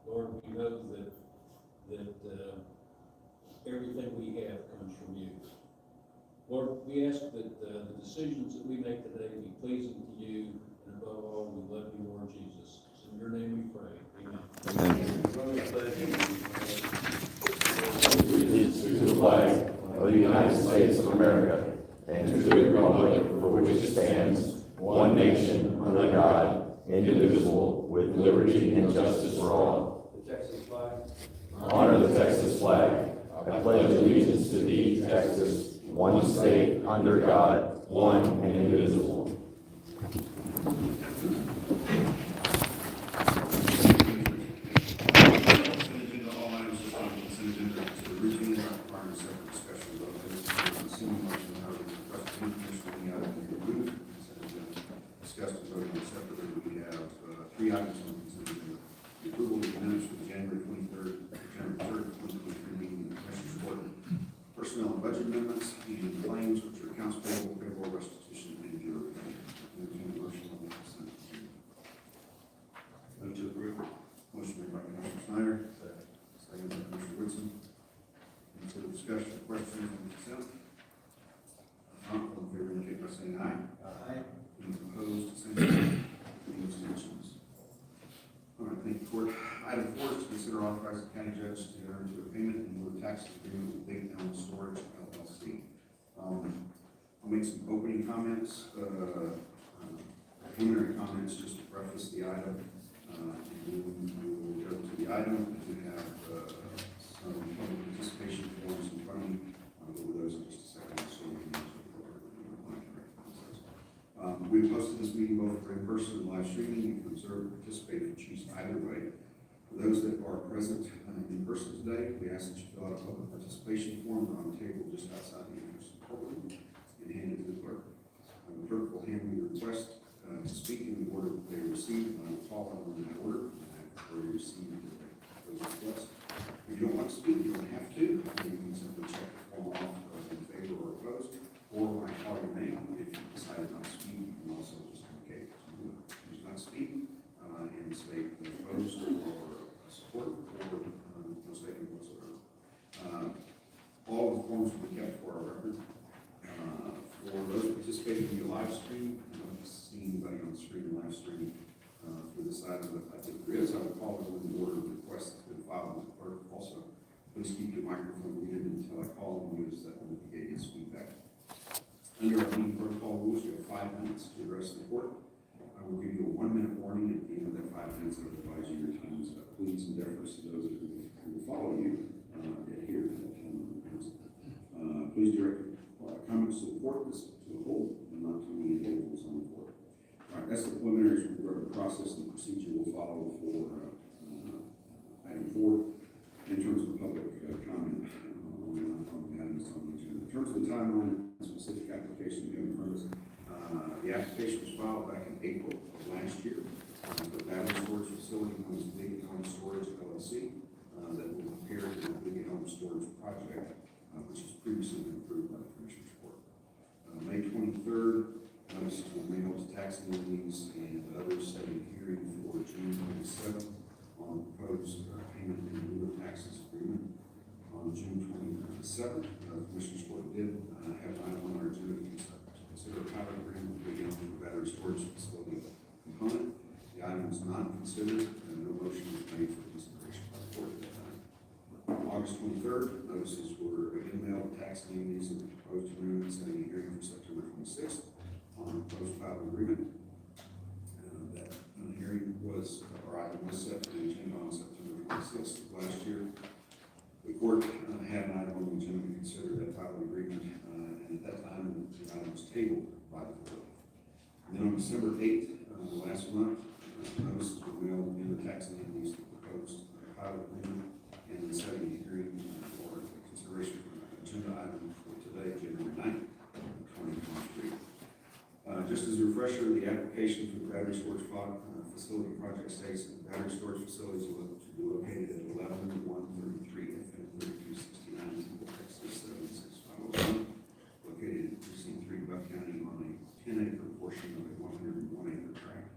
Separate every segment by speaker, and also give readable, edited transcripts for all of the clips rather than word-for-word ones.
Speaker 1: Lord, we know that everything we have comes from you. Lord, we ask that the decisions that we make today be pleasing to you, and above all, we love you, Lord Jesus. It's in your name we pray. Amen.
Speaker 2: Allegiance to the flag of the United States of America and to the republic for which it stands, one nation, under God, indivisible, with liberty and justice for all.
Speaker 3: The Texas flag.
Speaker 2: Honor the Texas flag. I pledge allegiance to thee, Texas, one state, under God, one and indivisible.
Speaker 4: Three items on the consent agenda. The approval of the minutes for the January 23rd, January 3rd, 2023 meeting in the Commissioners Court. Personnel and budget amendments, and claims, which are accounts payable, payroll, restitution, and bureau pay. Entertained motion on the consent agenda. Move to approve. Motion made by Commissioner Snyder. Second by Commissioner Woodson. Any further discussion or questions on the consent? All in favor indicate by saying aye.
Speaker 3: Aye.
Speaker 4: Any opposed, same sign. Any abstentions? All right, thank you, Court. Item 4 is to consider authorizing the county judge to enter into a payment in lieu of tax agreement with Big Elm Storage LLC. I'll make some opening comments, preliminary comments, just to preface the item, and then we will go to the item. We have some public participation forms in front of me. I'll go over those in just a second, so we can we've posted this meeting both for in-person and live streaming. You can observe, participate, and choose either way. For those that are present in person today, we ask that you fill out a public participation form on the table just outside the entrance of the courtroom and hand it to the clerk. The clerk will hand you your request to speak in the order that they receive, and I will call on them in that order. Or you receive those requests. If you don't want to speak, you don't have to. You can simply check the form off in favor or opposed, or when I call your name, if you decide not to speak, you can also just indicate you do not speak and state opposed or support or no statement whatsoever. All of the forms will be kept for our record. For those participating in the live stream, I don't see anybody on the screen in live stream for this item, but I think there is. I will call it in the order of request that's been filed with the clerk. Also, please keep your microphone muted until I call on you, as that will indicate its feedback. Under our meeting protocol rules, you have 5 minutes to address the court. I will give you a 1-minute warning at the end of that 5 minutes. I will advise you your time is up. Please, in deference to those who will follow you, adhere to that time. Please direct comments to the court as to the whole, and not to any individuals on the court. All right, that's the preliminaries with regard to the process and the procedure we'll follow for item 4 in terms of public comment on the items on the agenda. In terms of the timeline, specific application we have in front of us. The application was filed back in April of last year for the battery storage facility known as Big Elm Storage LLC that will prepare for the Big Elm Storage project, which has previously been approved by the Commissioners Court. May 23rd, notices were mailed to tax entities and others setting a hearing for June 27th on proposed payment in lieu of taxes agreement. On June 27th, the Commissioners Court did have an item on our agenda to consider a pilot agreement with Big Elm for the battery storage facility component. The item was not considered, and no motion was made for consideration by the court at that time. On August 23rd, notices were again mailed to tax entities of the proposed agreement, setting a hearing for September 26th on the proposed pilot agreement. That hearing was, or item was set for the agenda on September 26th of last year. The court had an item on the agenda to consider that pilot agreement, and at that time, the item was tabled by the court. And then on December 8th, last month, notices were mailed in the tax entities to proposed pilot agreement, and then setting a hearing for consideration for an agenda item for today, January 9th, 2023. Just as a refresher, the application for the battery storage facility project states that the battery storage facilities will to be located at 11133 FM 3269 Temple, Texas 76501, located in Precinct 3, Buck County, on a 10-acre portion of a 101-acre tract.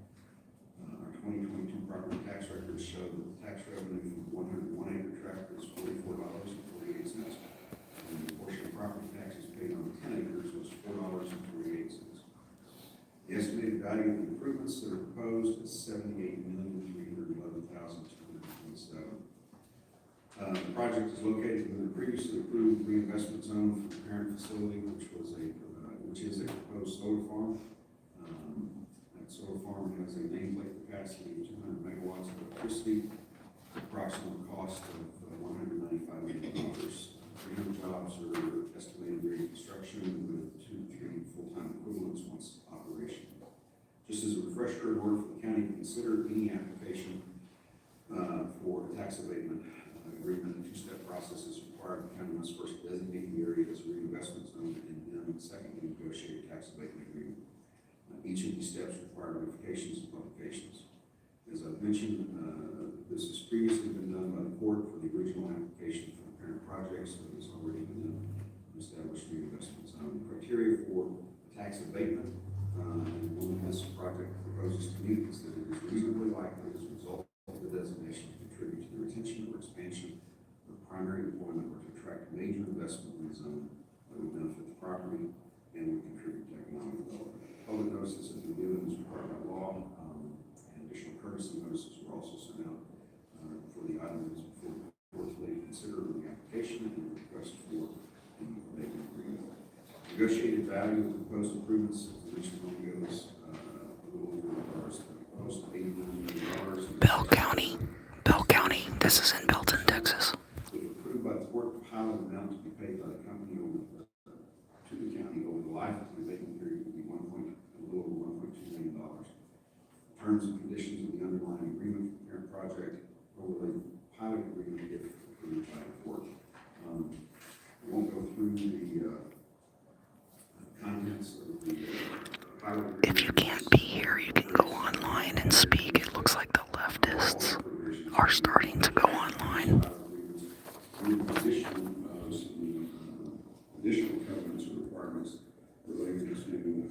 Speaker 4: Our 2022 property tax records show that the tax revenue $78,311,227. The project is located within the previously approved reinvestment zone for the parent facility, which is a proposed solar farm. That solar farm has a nameplate capacity of 200 megawatts of electricity, approximate cost of $195 million. 300 jobs are estimated during construction with 2 to 3 full-time equivalents once operational. Just as a refresher, in order for the county to consider any application for a tax abatement agreement, a two-step process is required. The county must first designate the area as a reinvestment zone and then secondly negotiate a tax abatement agreement. Each of these steps require notifications and publications. As I've mentioned, this has previously been done by the court for the original application for the parent project, so it's already been an established reinvestment zone. Criteria for tax abatement and one this project proposes to meet is that it is reasonably likely as a result of the designation to contribute to the retention or expansion of primary employment or to attract major investment in the zone that would benefit the property and would contribute to economic development. Public notices have been given as required by law, and additional courtesy notices were also sent out for the items before the court today to consider the application and the request for the abatement agreement. Negotiated value of the proposed improvements, as the recent one goes, a little over the proposed $89 million.
Speaker 3: Bell County, this is in Belton, Texas.
Speaker 4: If approved by the court, the pilot amount to be paid by the company to the county over the life of the abatement period would be a little over $1.2 million. Terms and conditions of the underlying agreement for the parent project over the pilot agreement if approved by the court. I won't go through the contents of the pilot agreement.
Speaker 3: If you can't be here, you can go online and speak. It looks like the leftists are starting to go online.
Speaker 4: In addition, some additional covenants or requirements related to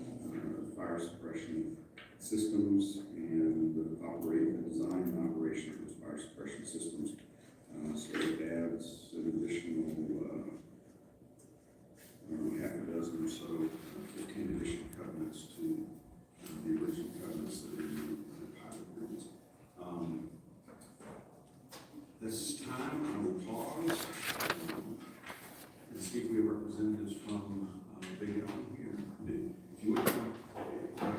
Speaker 4: fire suppression systems and the design and operation of those fire suppression systems. So it adds an additional half a dozen or so, 15 additional covenants to the original covenants that are in the pilot agreements. This time I will pause and see if we have representatives from Big Island here. If you would come, could I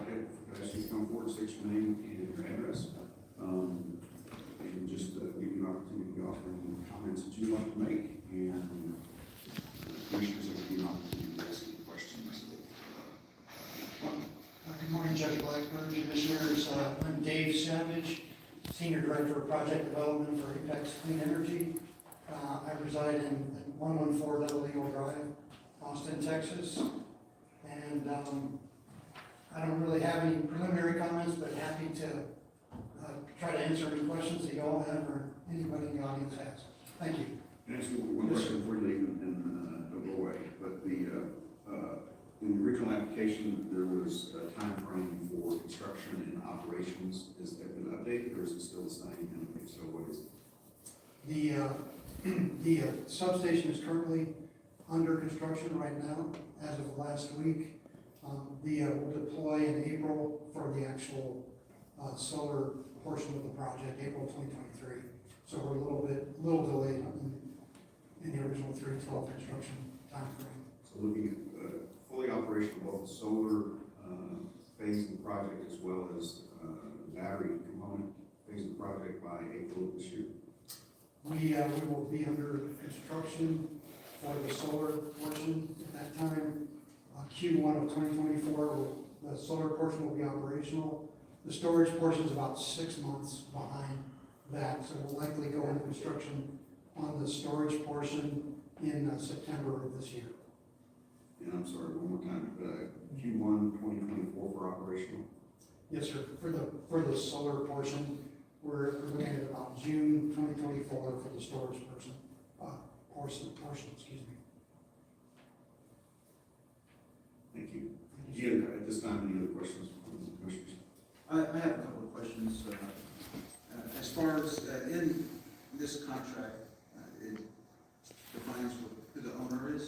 Speaker 4: ask you to come forward, state your name and your address, and just give you an opportunity to offer any comments that you'd like to make, and commissioners will give you an opportunity to ask any questions.
Speaker 5: Good morning, Judge Blackburn, Commissioners. I'm Dave Savage, Senior Director of Project Development for Apex Clean Energy. I reside in 114 Double Eagle Drive, Austin, Texas. And I don't really have any preliminary comments, but happy to try to answer any questions that you all have or anybody in the audience has. Thank you.
Speaker 4: Can I ask you one question before you leave and don't go away? But in the original application, there was a time frame for construction and operations. Has that been updated, or is it still the same? And if so, what is it?
Speaker 5: The substation is currently under construction right now, as of last week. We'll deploy in April for the actual solar portion of the project, April 2023. So we're a little delayed in the original 312 construction time frame.
Speaker 4: So looking at fully operational, both the solar phase of the project as well as battery component phase of the project by April of this year.
Speaker 5: We will be under construction for the solar portion at that time. Q1 of 2024, the solar portion will be operational. The storage portion is about 6 months behind that, so we'll likely go into construction on the storage portion in September of this year.
Speaker 4: And I'm sorry, one more time, Q1 2024 for operational?
Speaker 5: Yes, sir. For the solar portion, we're looking at about June 2024 for the storage portion, excuse me.
Speaker 4: Thank you. Again, at this time, any other questions from the commissioners?
Speaker 6: I have a couple of questions. As far as in this contract, it defines who the owner is.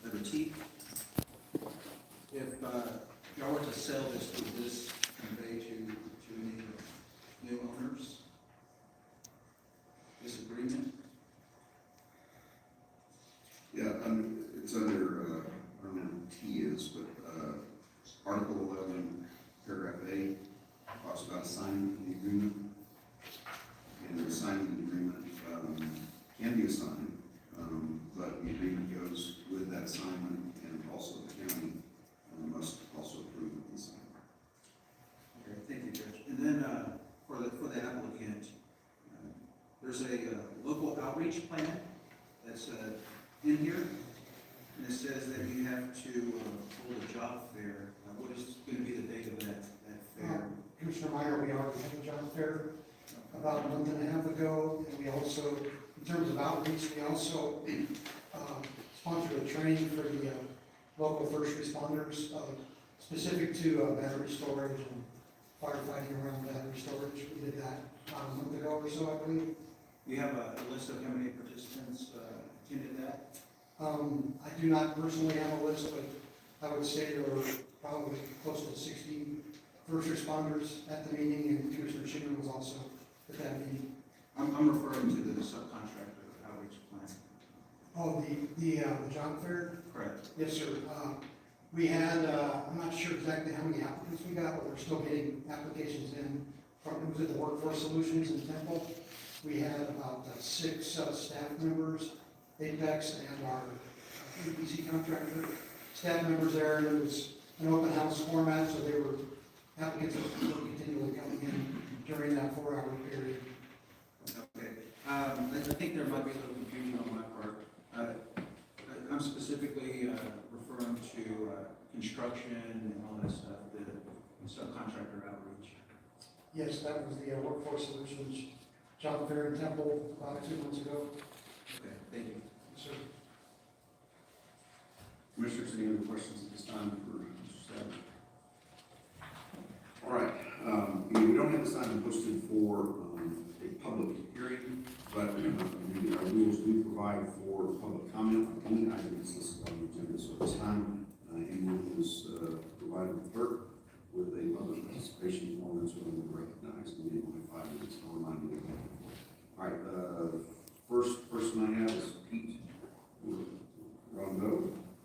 Speaker 6: Letter T. If y'all were to sell this, would this convey to any new owners? This agreement?
Speaker 4: Yeah, it's under, I don't know what T is, but, Article 11, paragraph A, talks about signing the agreement. And the signing agreement, can be assigned, but the agreement goes with that assignment, and also the county must also approve of the assignment.
Speaker 6: Okay, thank you, Judge. And then, for the applicant, there's a local outreach plan that's in here, and it says that you have to hold a job fair. What is going to be the date of that fair?
Speaker 5: Commissioner Meyer, we already had a job fair about a month and a half ago, and we also, in terms of outreach, we also sponsored a training for the local first responders, specific to battery storage and firefighting around battery storage. We did that a month ago or so, I believe.
Speaker 6: Do you have a list of how many participants attended that?
Speaker 5: I do not personally have a list, but I would say there were probably close to 60 first responders at the meeting, and Commissioner Schimmon was also at that meeting.
Speaker 6: I'm referring to the subcontractor outreach plan.
Speaker 5: Oh, the job fair?
Speaker 6: Correct.
Speaker 5: Yes, sir. We had, I'm not sure exactly how many applicants we got, but we're still getting applications in from, it was at the Workforce Solutions in Temple. We had about 6 staff members, Apex and our EPC contractor, staff members there, and it was an open house format, so they were, applicants were continually coming in during that 4-hour period.
Speaker 6: Okay. I think there might be a little confusion on my part. I'm specifically referring to construction and all that stuff, the subcontractor outreach.
Speaker 5: Yes, that was the Workforce Solutions job fair in Temple about 2 months ago.
Speaker 6: Okay, thank you.
Speaker 5: Yes, sir.
Speaker 4: Commissioners, any other questions at this time for Mr. Savage? All right, we don't have this item posted for a public hearing, but our rules do provide for public comment on any item that's listed on the agenda. So at this time, anyone who is provided with clerk with a public participation form is going to be recognized. We need only 5 minutes. I'll remind you again. All right, first person I have is Pete. Rondo.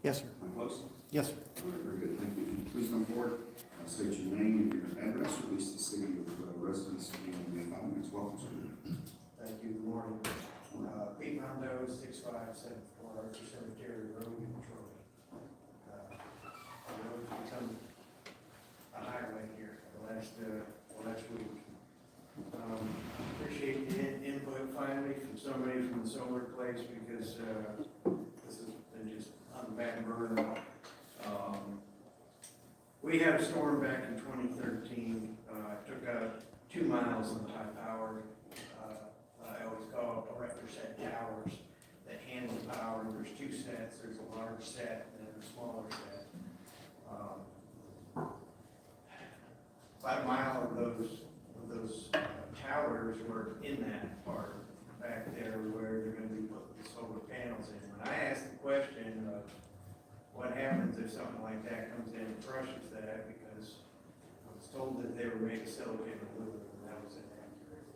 Speaker 5: Yes, sir.
Speaker 4: Am I close?
Speaker 5: Yes, sir.
Speaker 4: All right, very good. Thank you. Please come forward. State your name and your address, or at least the city of residence, and 5 minutes. Welcome, sir.
Speaker 7: Thank you, good morning. Pete Rondo, 6574 Archer Cemetery Road, Detroit. The road's become a highway here the last week. Appreciate the input finally from somebody from the solar place, because this has been just on the back burner. We had a storm back in 2013, took out 2 miles of high power. I always call it electric set towers that handle power. There's 2 sets, there's a large set and a smaller set. About a mile of those towers were in that part back there where they're going to be putting the solar panels in. When I asked the question of what happens if something like that comes in and crushes that, because I was told that they were made of silicon aluminum, and that was inaccurate.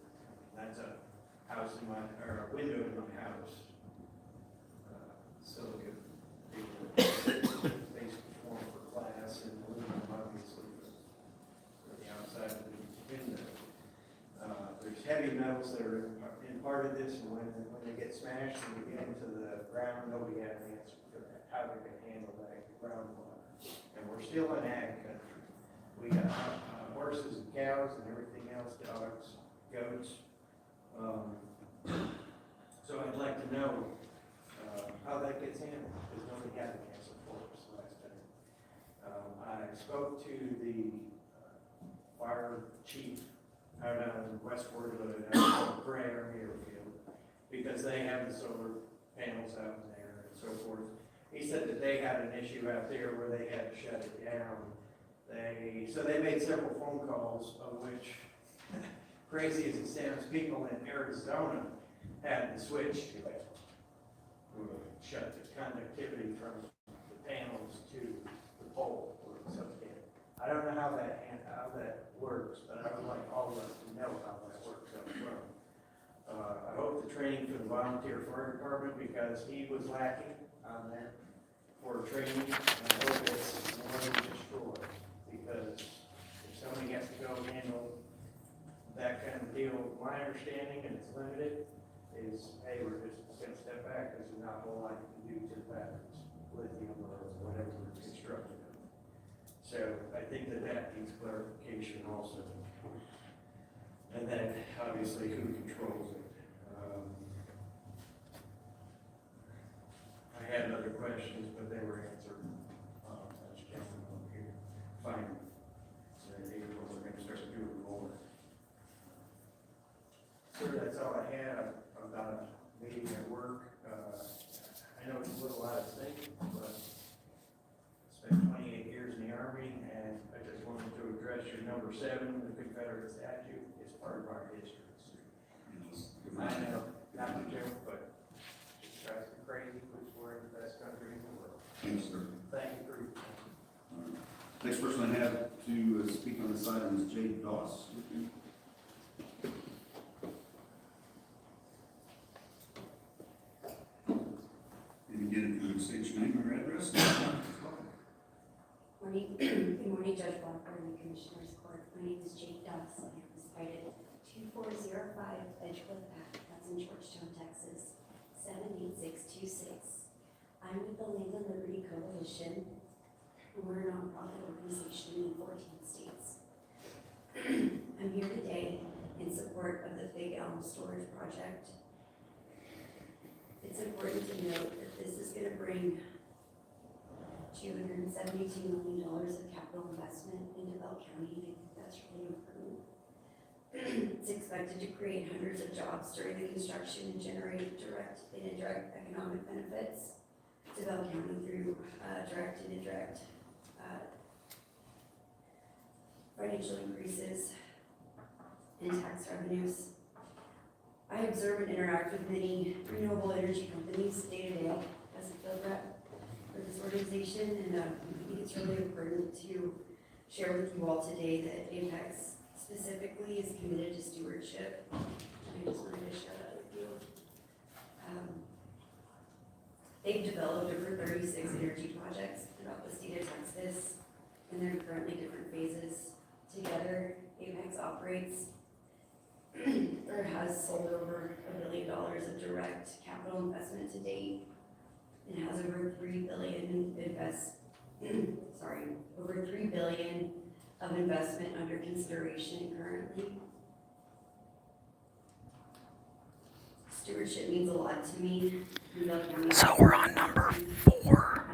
Speaker 7: That's a house in my, or a window in my house. Silicon, basic form for glass, and aluminum obviously for the outside of the window. There's heavy metals that are in part of this, and when they get smashed and get into the ground, nobody has an answer for that, how they're going to handle that groundwater. And we're still in ag country. We got horses and cows and everything else, dogs, goats. So I'd like to know how that gets handled, because nobody had an answer for us last time. I spoke to the fire chief out in westward of Gray Area Field, because they have the solar panels out there and so forth. He said that they had an issue out there where they had to shut it down. So they made several phone calls, of which, crazy as it sounds, people in Arizona had to switch to it. Shut the conductivity from the panels to the pole where it's up there. how that works, but I would like all of us to know how that works up front. I hope the training for the volunteer fire department, because he was lacking on that for training, and I hope it's more than destroyed, because if somebody has to go handle that kind of deal, my understanding, and it's limited, is, hey, we're just gonna step back, because there's not a whole lot you can do to the batteries, lithium or whatever we're constructing them. So I think that needs clarification also. And then, obviously, who controls it. I had other questions, but they were answered. That's gentleman over here. Fine. So April, we're gonna start doing more. So that's all I had. I've got a meeting at work. I know it's a little out of sync, but spent 28 years in the Army, and I just wanted to address your number 7, the Confederate statute, is part of our history. I know, not to joke, but it drives me crazy, which we're in the best country in the world.
Speaker 4: Thanks, sir.
Speaker 7: Thank you for your time.
Speaker 4: All right. Next person I have to speak on this item is Jay Doss. And again, if you would state your name and your address.
Speaker 8: Morning. Good morning, Judge Walker and the Commissioners Court. My name is Jake Doss. I am cited 2405 Edgewood Ave. That's in Georgetown, Texas, 78626. I'm with the Land and Liberty Coalition. We're a nonprofit organization in 14 states. I'm here today in support of the Big Elm Storage Project. It's important to note that this is going to bring $272 million of capital investment into Bell County, and I think that's really important. It's expected to create hundreds of jobs during the construction and generate direct and indirect economic benefits to Bell County through direct and indirect financial increases in tax revenues. I observe and interact with many renewable energy companies day to day as a field rep for this organization, and I think it's really important to share with you all today that Apex specifically is committed to stewardship. And I just wanted to share that with you. They've developed over 36 energy projects throughout the state of Texas, and they're currently different phases. Together, Apex operates or has sold over $1 billion of direct capital investment to date, and has over $3 billion over $3 billion of investment under consideration currently. Stewardship means a lot to me.
Speaker 3: So we're on number 4.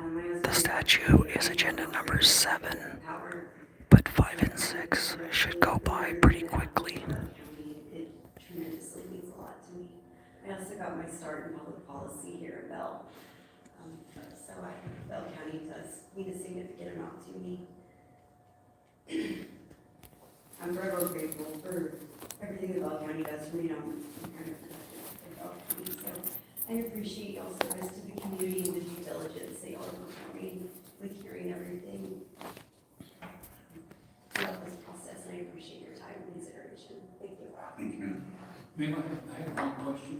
Speaker 3: The statute is agenda number 7, but 5 and 6 should go by pretty quickly.
Speaker 8: It tremendously means a lot to me. I also got my start in public policy here at Bell. So Bell County does mean a significant amount to me. I'm forever grateful for everything that Bell County does for me. I'm kind of protective of Bell County. So I appreciate y'all's service to the community and the due diligence that y'all are performing with hearing everything throughout this process, and I appreciate your time and consideration. Thank you.
Speaker 4: Thank you, ma'am.
Speaker 1: Ma'am, I have one question.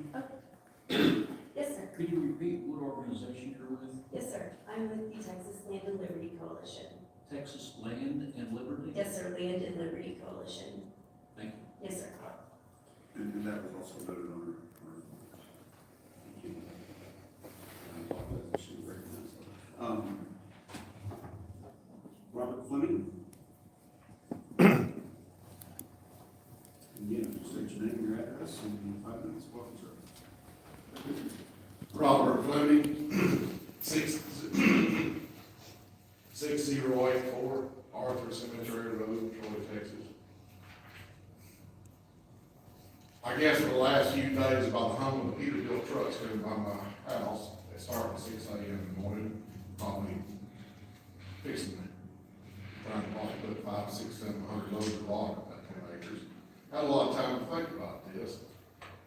Speaker 8: Yes, sir.
Speaker 1: Could you repeat what organization you're with?
Speaker 8: Yes, sir. I'm with the Texas Land and Liberty Coalition.
Speaker 1: Texas Land and Liberty?
Speaker 8: Yes, sir. Land and Liberty Coalition.
Speaker 1: Thank you.
Speaker 8: Yes, sir.
Speaker 4: And that was also noted on our thank you. I apologize, I should have recognized that. Robert Fleming. Again, just state your name, your address, and 5 minutes, welcome, sir.
Speaker 9: Robert Fleming, 6084 Arthur Cemetery Road, Troy, Texas. I guess for the last few days, about the hum of the Peterbilt trucks coming by my house, it started at 6 a.m. in the morning, probably fixing it. Trying to probably put 500, 600, 700 loads of water in that 10 acres. Had a lot of time to think about this.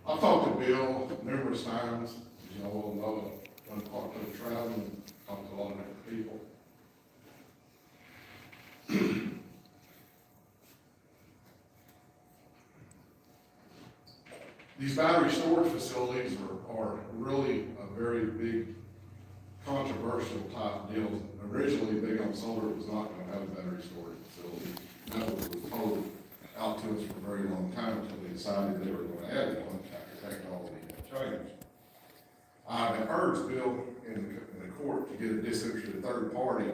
Speaker 9: I've talked to Bill numerous times, as you all know, one part of the travel and talked to a lot of different people. these battery storage facilities are really a very big controversial type deal. Originally, Big on Solar was not gonna have a battery storage facility. And that was told out to us for a very long time until they decided they were gonna add one after technology had changed. I have urged Bill in the court to get a disinterested third party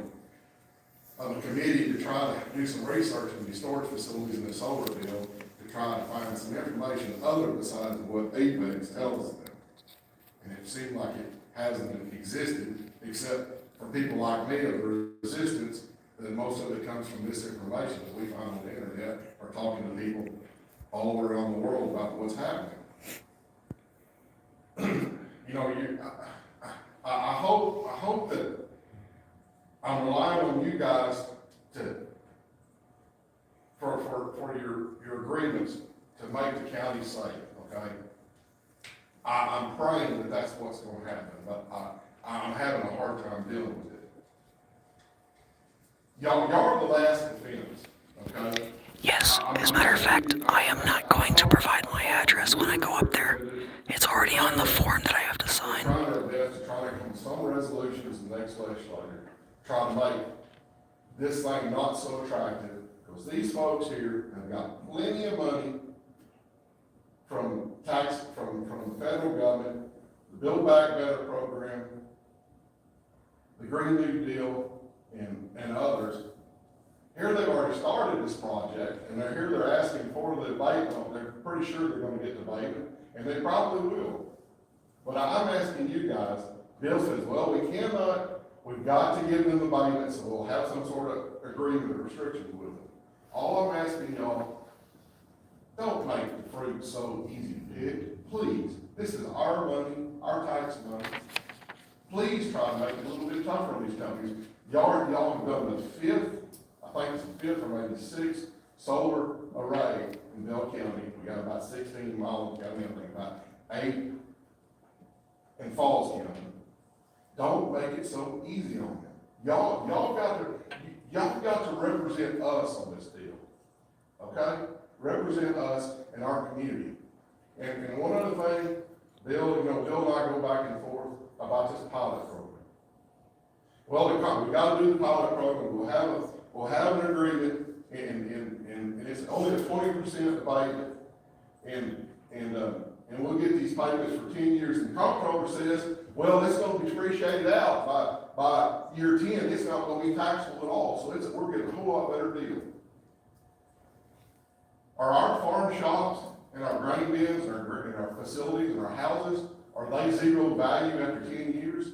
Speaker 9: of a committee to try to do some research on these storage facilities in the solar bill to try to find some information other besides what APEX tells them. And it seemed like it hasn't existed, except for people like me of the resistance, that most of it comes from misinformation that we find on the internet or talking to people all around the world about what's happening. You know, I hope that I'm relying on you guys for your agreements to make the county safe, okay? I'm praying that that's what's gonna happen, but I'm having a hard time dealing with it. Y'all are the last defense, okay?
Speaker 3: Yes, as a matter of fact, I am not going to provide my address when I go up there. It's already on the form that I have to sign.
Speaker 9: Trying our best to try to come to some resolutions in the next legislature, try to make this thing not so attractive, because these folks here have got plenty of money from the federal government, the Build Back Better program, the Green New Deal, and others. Here they've already started this project, and they're asking for the abatement. They're pretty sure they're gonna get the abatement, and they probably will. But I'm asking you guys, Bill says, well, we've got to give them the abatement, so we'll have some sort of agreement or restrictions with them. All I'm asking y'all, don't make the fruit so easy to pick, please. This is our money, our tax money. Please try to make it a little bit tougher on these companies. Y'all have done the fifth, I think it's the fifth or maybe sixth solar array in Bell County. We got about 16 in Milam County, I think about 8 in Falls County. Don't make it so easy on them. Y'all got to represent us on this deal, okay? Represent us and our community. And one other thing, Bill and I go back and forth about this pilot program. Well, we got to do the pilot program. We'll have an agreement, and it's only a 20% abatement, and we'll get these payments for 10 years. And the comptroller says, well, it's going to be depreciated out by year 10. It's not going to be taxable at all. So we're getting a whole lot better deal. Are our farm shops and our grain bins and our facilities and our houses, are they zero value after 10 years?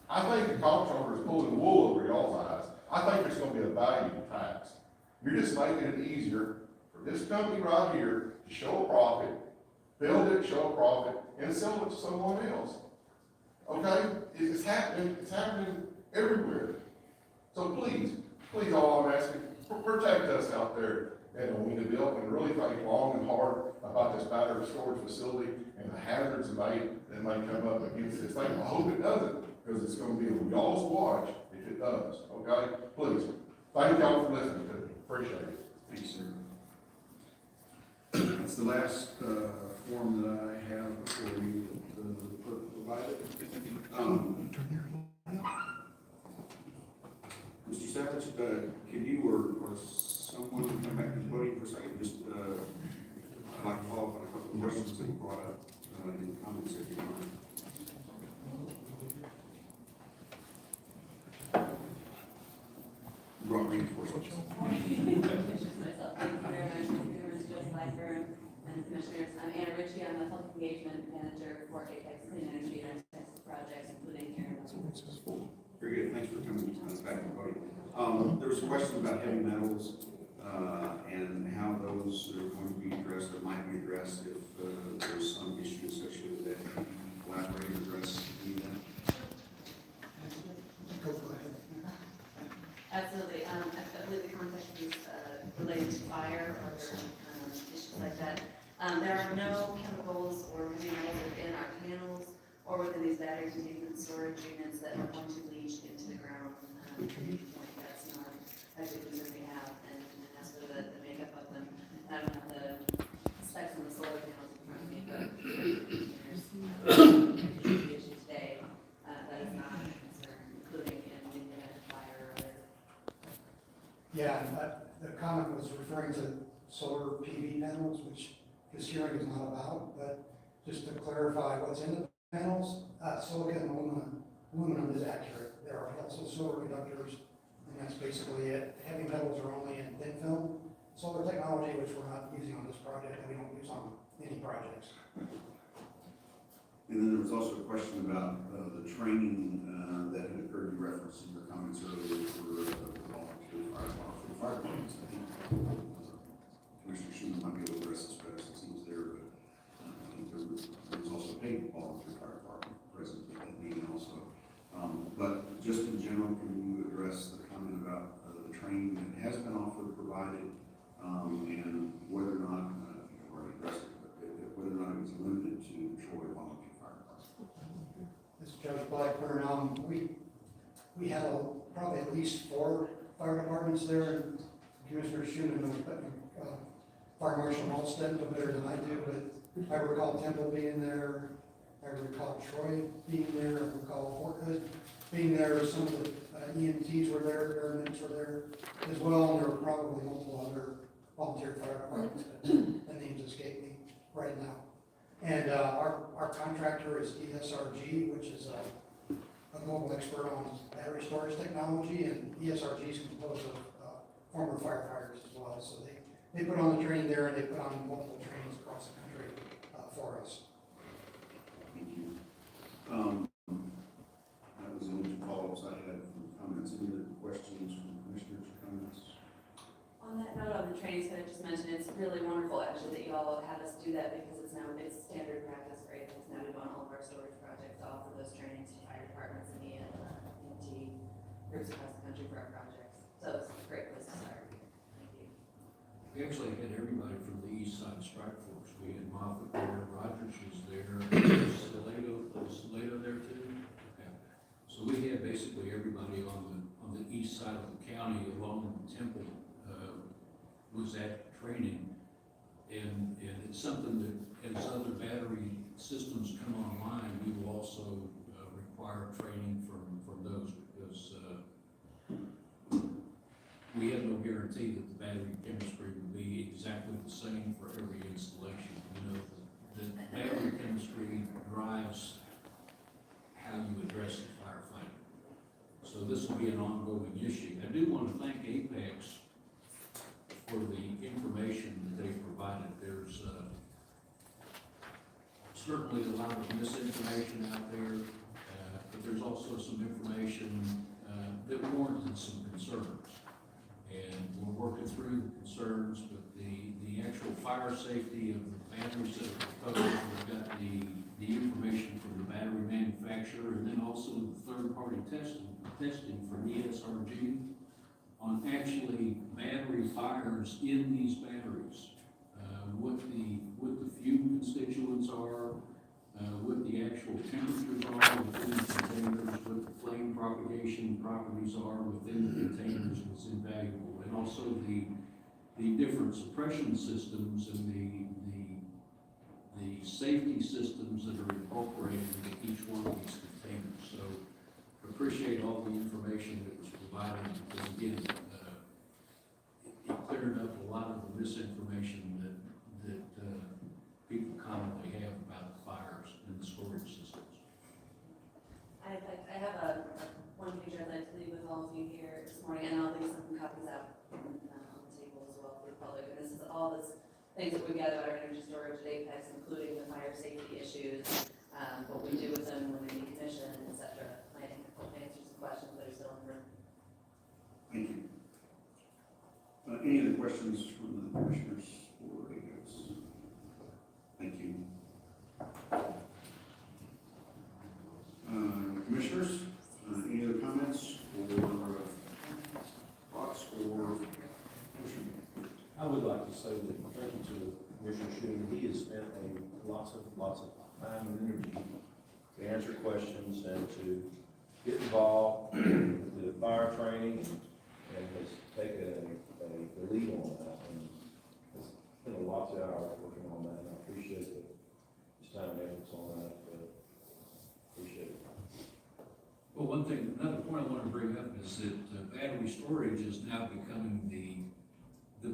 Speaker 9: I think the comptroller is pulling wool over y'all's eyes. I think there's going to be a value tax. You're just making it easier for this company right here to show a profit, build it, show a profit, and sell it to someone else. Okay? It's happening everywhere. So please, all I'm asking, protect us out there at Owena and really think long and hard about this battery storage facility and the hazards that may come up against this thing. I hope it doesn't, because it's going to be on y'all's watch if it does, okay? Please, thank y'all for listening to me. Appreciate it.
Speaker 4: Thanks, sir. That's the last form that I have before you provide it. Mr. Savage, can you or someone come back to the podium for a second? Just, I'd like to follow up on a couple of questions that you brought up in the comments if you mind. Brought reinforcements.
Speaker 10: And Commissioners, I'm Anna Ritchie. I'm the Public Engagement Manager for Apex Clean Energy and Texas projects, including here in Wisconsin.
Speaker 4: Very good. Thanks for coming back to the podium. There was a question about heavy metals and how those are going to be addressed or might be addressed if there's some issue associated with that. Can you elaborate or address any of that?
Speaker 10: Absolutely. I believe the context is related to fire or issues like that. There are no chemicals or heavy metals within our panels or within these battery containment storage units that are going to leach into the ground. That's not a good concern we have. And as for the makeup of them, I don't have the specs on the solar panels in front of me, but
Speaker 5: comment was referring to solar PV panels, which this hearing is not about, but just to clarify what's in the panels, silicon and aluminum is accurate. There are also silver conductors, and that's basically it. Heavy metals are only in thin film solar technology, which we're not using on this project, and we don't use on any projects.
Speaker 4: And then there was also a question about the training that had occurred, you referenced in your comments earlier for volunteer fire departments. I think Commissioner Schuman might be able to address this better since he was there, but I think there was also paid volunteer fire department present at that meeting also. But just in general, can you address the comment about the training that has been offered, provided, and whether or not, you've already addressed it, but whether or not it was limited to Troy volunteer fire department?
Speaker 5: This is Judge Blackburn. We had probably at least 4 fire departments there, and Commissioner Schuman knows Fire Marshal Halstead no better than I do, but I recall Temple being there, I recall Troy being there, I recall Fort Hood being there, some of the EMTs were there, paramedics were there as well, and there were probably multiple other volunteer fire departments, but the names escape me right now. And our contractor is ESRG, which is a global expert on battery storage technology, and ESRG is composed of former firefighters as well, so they put on the training there, and they put on multiple trainings across the country for us.
Speaker 4: Thank you. That was the only 2 follow-ups I had from comments. Any other questions from commissioners or comments?
Speaker 10: On that note of the trainings, can I just mention, it's really wonderful actually that you all had us do that because it's standard practice, right? Because now we do on all of our storage projects, to offer those trainings to fire departments and EMT groups across the country for our projects. So it's a great place to start. Thank you.
Speaker 1: We actually had everybody from the east side strike force. We had Moffett there, Rogers was there, was Salado there too? Okay. So we had basically everybody on the east side of the county along the Temple, was at training. And it's something that as other battery systems come online, we will also require training from those, because we have no guarantee that the battery chemistry will be exactly the same for every installation. You know, the battery chemistry drives how you address the firefighting. So this will be an ongoing issue. I do want to thank Apex for the information that they provided. There's certainly a lot of misinformation out there, but there's also some information that warranted some concerns. And we're working through the concerns, but the actual fire safety of the batteries that are proposed, we've got the information from the battery manufacturer, and then also the third-party testing from ESRG on actually battery fires in these batteries, what the fuel constituents are, what the actual temperatures are within the containers, what the flame propagation properties are within the containers was invaluable, and also the different suppression systems and the safety systems that are incorporated into each one of these containers. So appreciate all the information that was provided, because again, it cleared up a lot of the misinformation that people commonly have about the fires and the storage systems.
Speaker 10: I have one picture I'd like to leave with all of you here this morning, and I'll leave some copies out on the table as well for the public. And this is all this things that we gather about our energy storage at Apex, including the fire safety issues, what we do with them when they decommission, et cetera. I hope to answer some questions that are still in the room.
Speaker 4: Thank you. Any other questions from the commissioners or Apex? Thank you. Commissioners, any other comments or thoughts or motion?
Speaker 11: I would like to say that thank you to Commissioner Schuman. He has spent lots of time and energy to answer questions and to get involved with the fire training, and has taken the lead on that. And it's been a lot of hours working on that, and I appreciate his time and efforts on that. Appreciate it.
Speaker 1: Well, another point I want to bring up is that battery storage is now becoming the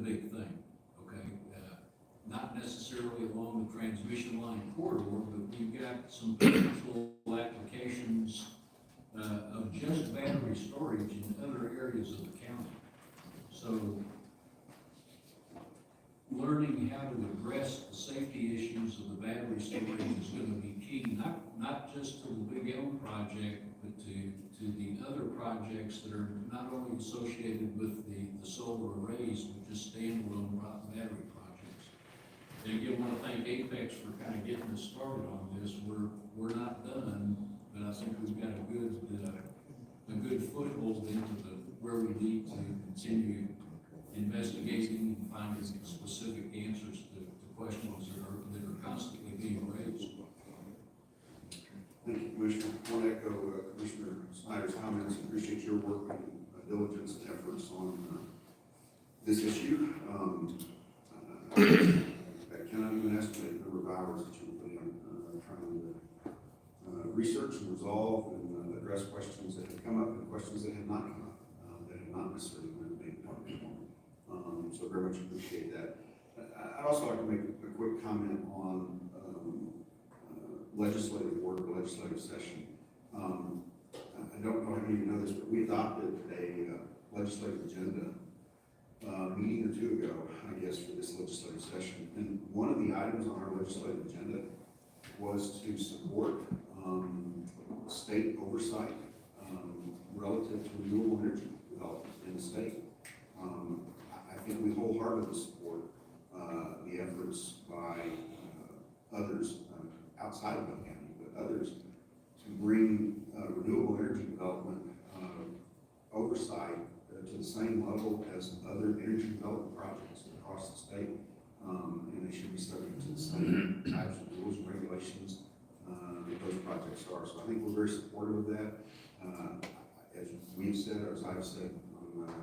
Speaker 1: transmission line corridor, but we've got some potential applications of just battery storage in other areas of the county. So learning how to address the safety issues of the battery storage is going to be key, not just to the Big Elm project, but to the other projects that are not only associated with the solar arrays, but just standalone battery projects. And again, I want to thank Apex for kind of getting us started on this. We're not done, but I think we've got a good foothold into where we need to continue investigating and finding specific answers to questions that are constantly being raised.
Speaker 4: Thank you, Commissioner. I want to echo Commissioner Snyder's comments. Appreciate your work and diligence and efforts on this issue. I cannot even estimate the number of hours that you put in trying to research and resolve and address questions that have come up and questions that have not come up, that have not necessarily been made public. So very much appreciate that. I'd also like to make a quick comment on legislative work or legislative session. I don't know how many of you know this, but we adopted a legislative agenda a meeting or two ago, I guess, for this legislative session. And one of the items on our legislative agenda was to support state oversight relative to renewable energy development in the state. I think we wholeheartedly support the efforts by others outside of the county, but others to bring renewable energy development oversight to the same level as other energy development projects across the state, and they should be subject to the same types of rules and regulations that those projects are. So I think we're very supportive of that. As we've said, or as I've said on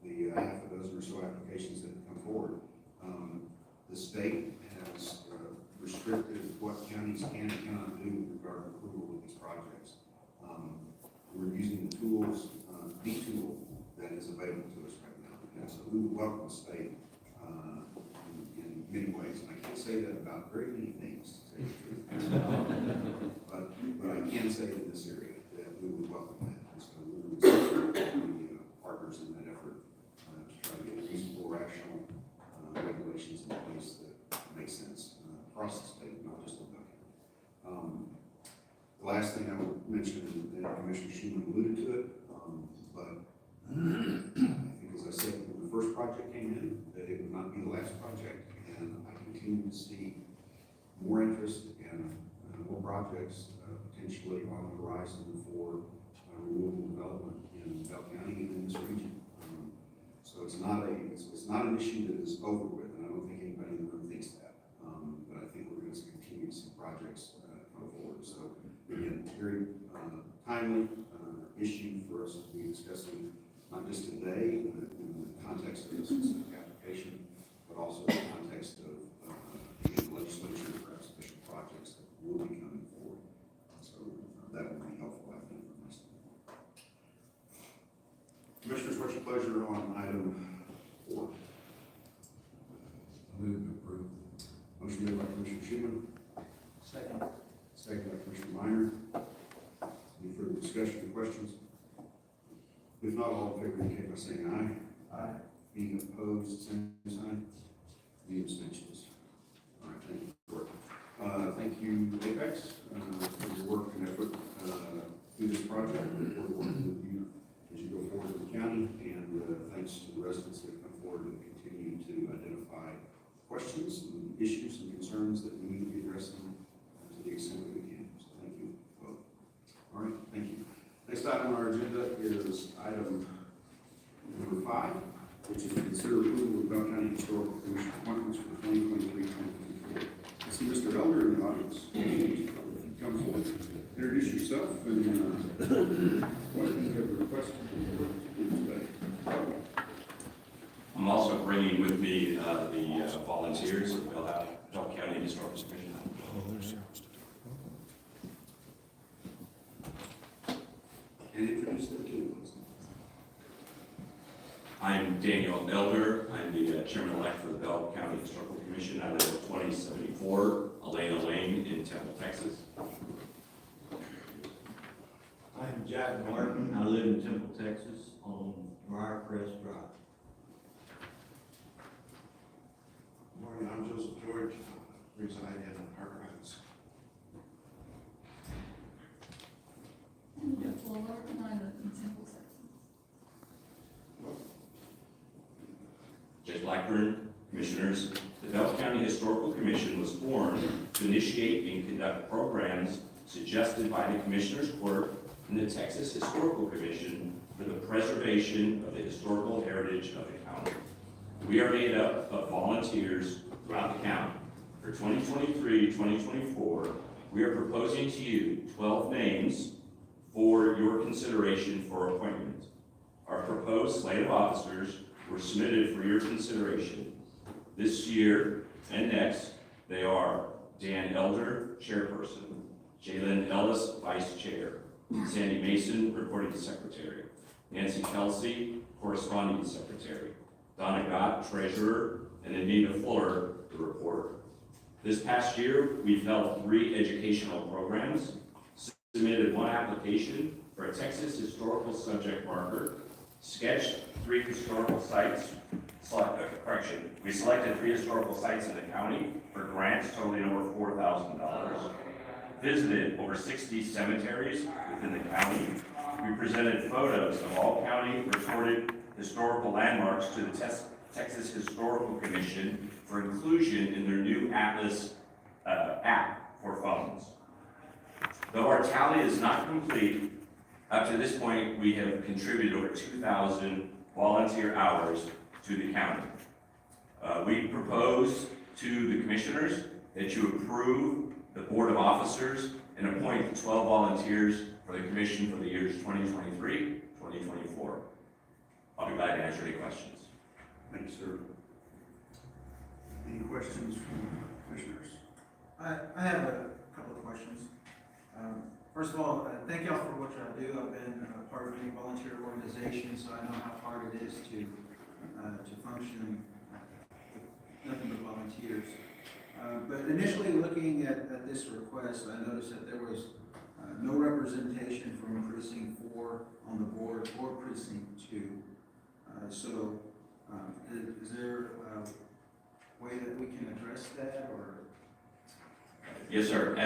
Speaker 4: the half a dozen or so applications that have come forward, the state has restricted what counties can and cannot do with regard to approval of these projects. We're using the tools, the tool that is available to us right now. And so we would welcome the state in many ways. And I can't say that about very many things, to tell you the truth. But I can say in this area that we would welcome that. And so we would support the partners in that effort to try to get reasonable, rational regulations in place that make sense across the state, not just in Buckingham. The last thing I would mention, and Commissioner Schuman alluded to it, but I think, as I said, when the first project came in, that it would not be the last project, and I continue to see more interest and more projects potentially on the horizon for renewable development in Bell County and in this region. So it's not an issue that is over with, and I don't think anybody in the room thinks that. But I think we're going to continue to see projects come forward. So again, very timely issue for us to be discussing, not just today in the context of this specific application, but also in the context of the legislation for special projects that will be coming forward. So that will be helpful, I think, from my standpoint. Commissioners, what's your pleasure on item 4?
Speaker 1: Move to approve.
Speaker 4: Motion made by Commissioner Schuman.
Speaker 7: Second.
Speaker 4: Second by Commissioner Minor. Any further discussion or questions? If not, all in favor indicate by saying aye.
Speaker 7: Aye.
Speaker 4: Being opposed, same sign. Any abstentions? All right, thank you for it. Thank you, Apex, for your work and effort through this project. We're working with you as you go forward in the county, and thanks to the residents that have come forward and continue to identify questions and issues and concerns that we need to be addressing to the extent that we can. So thank you both. All right, thank you. Next item on our agenda is item number 5, which is to consider approval of Bell County Historical Commission appointments for 2023-2024. I see Mr. Elder in the audience. Come forward, introduce yourself, and what do you have a request today?
Speaker 12: I'm also bringing with me the volunteers of Bell County Historical Commission.
Speaker 4: And introduce them to you, please.
Speaker 12: I'm Daniel Elder. I'm the chairman-elect for the Bell County Historical Commission. I live at 20 2074 Elena Lane in Temple, Texas.
Speaker 13: I'm Jack Martin. I live in Temple, Texas, on Briarcrest Drive.
Speaker 4: Morning, I'm Joseph George, reside in Parklands.
Speaker 12: Judge Blackburn, Commissioners, the Bell County Historical Commission was formed to initiate and conduct programs suggested by the Commissioners Court and the Texas Historical Commission for the preservation of the historical heritage of the county. We are made up of volunteers throughout the county. For 2023-2024, we are proposing to you 12 names for your consideration for appointment. Our proposed slate of officers were submitted for your consideration. This year and next, they are Dan Elder, Chairperson, Jalen Ellis, Vice Chair, Sandy Mason, Recording Secretary, Nancy Kelsey, Corresponding Secretary, Donna Gott, Treasurer, and Anita Fuller, the Reporter. This past year, we've held 3 educational programs, submitted 1 application for a Texas historical subject marker, sketched 3 historical sites, we selected 3 historical sites in the county for grants totaling over $4,000, visited over 60 cemeteries within the county. We presented photos of all county recorded historical landmarks to the Texas Historical Commission for inclusion in their new Atlas app for phones. Though our tally is not complete, up to this point, we have contributed over 2,000 volunteer hours to the county. We propose to the commissioners that you approve the Board of Officers and appoint 12 volunteers for the commission for the years 2023-2024. I'll be glad to answer any questions.
Speaker 4: Thank you, sir. Any questions from commissioners?
Speaker 6: I have a couple of questions. First of all, thank y'all for what y'all do. I've been a part of many volunteer organizations, so I know how hard it is to function with nothing but volunteers. But initially looking at this request, I noticed that there was no representation from Precinct 4 on the board or Precinct 2. So is there a way that we can address that, or?
Speaker 12: Yes, sir.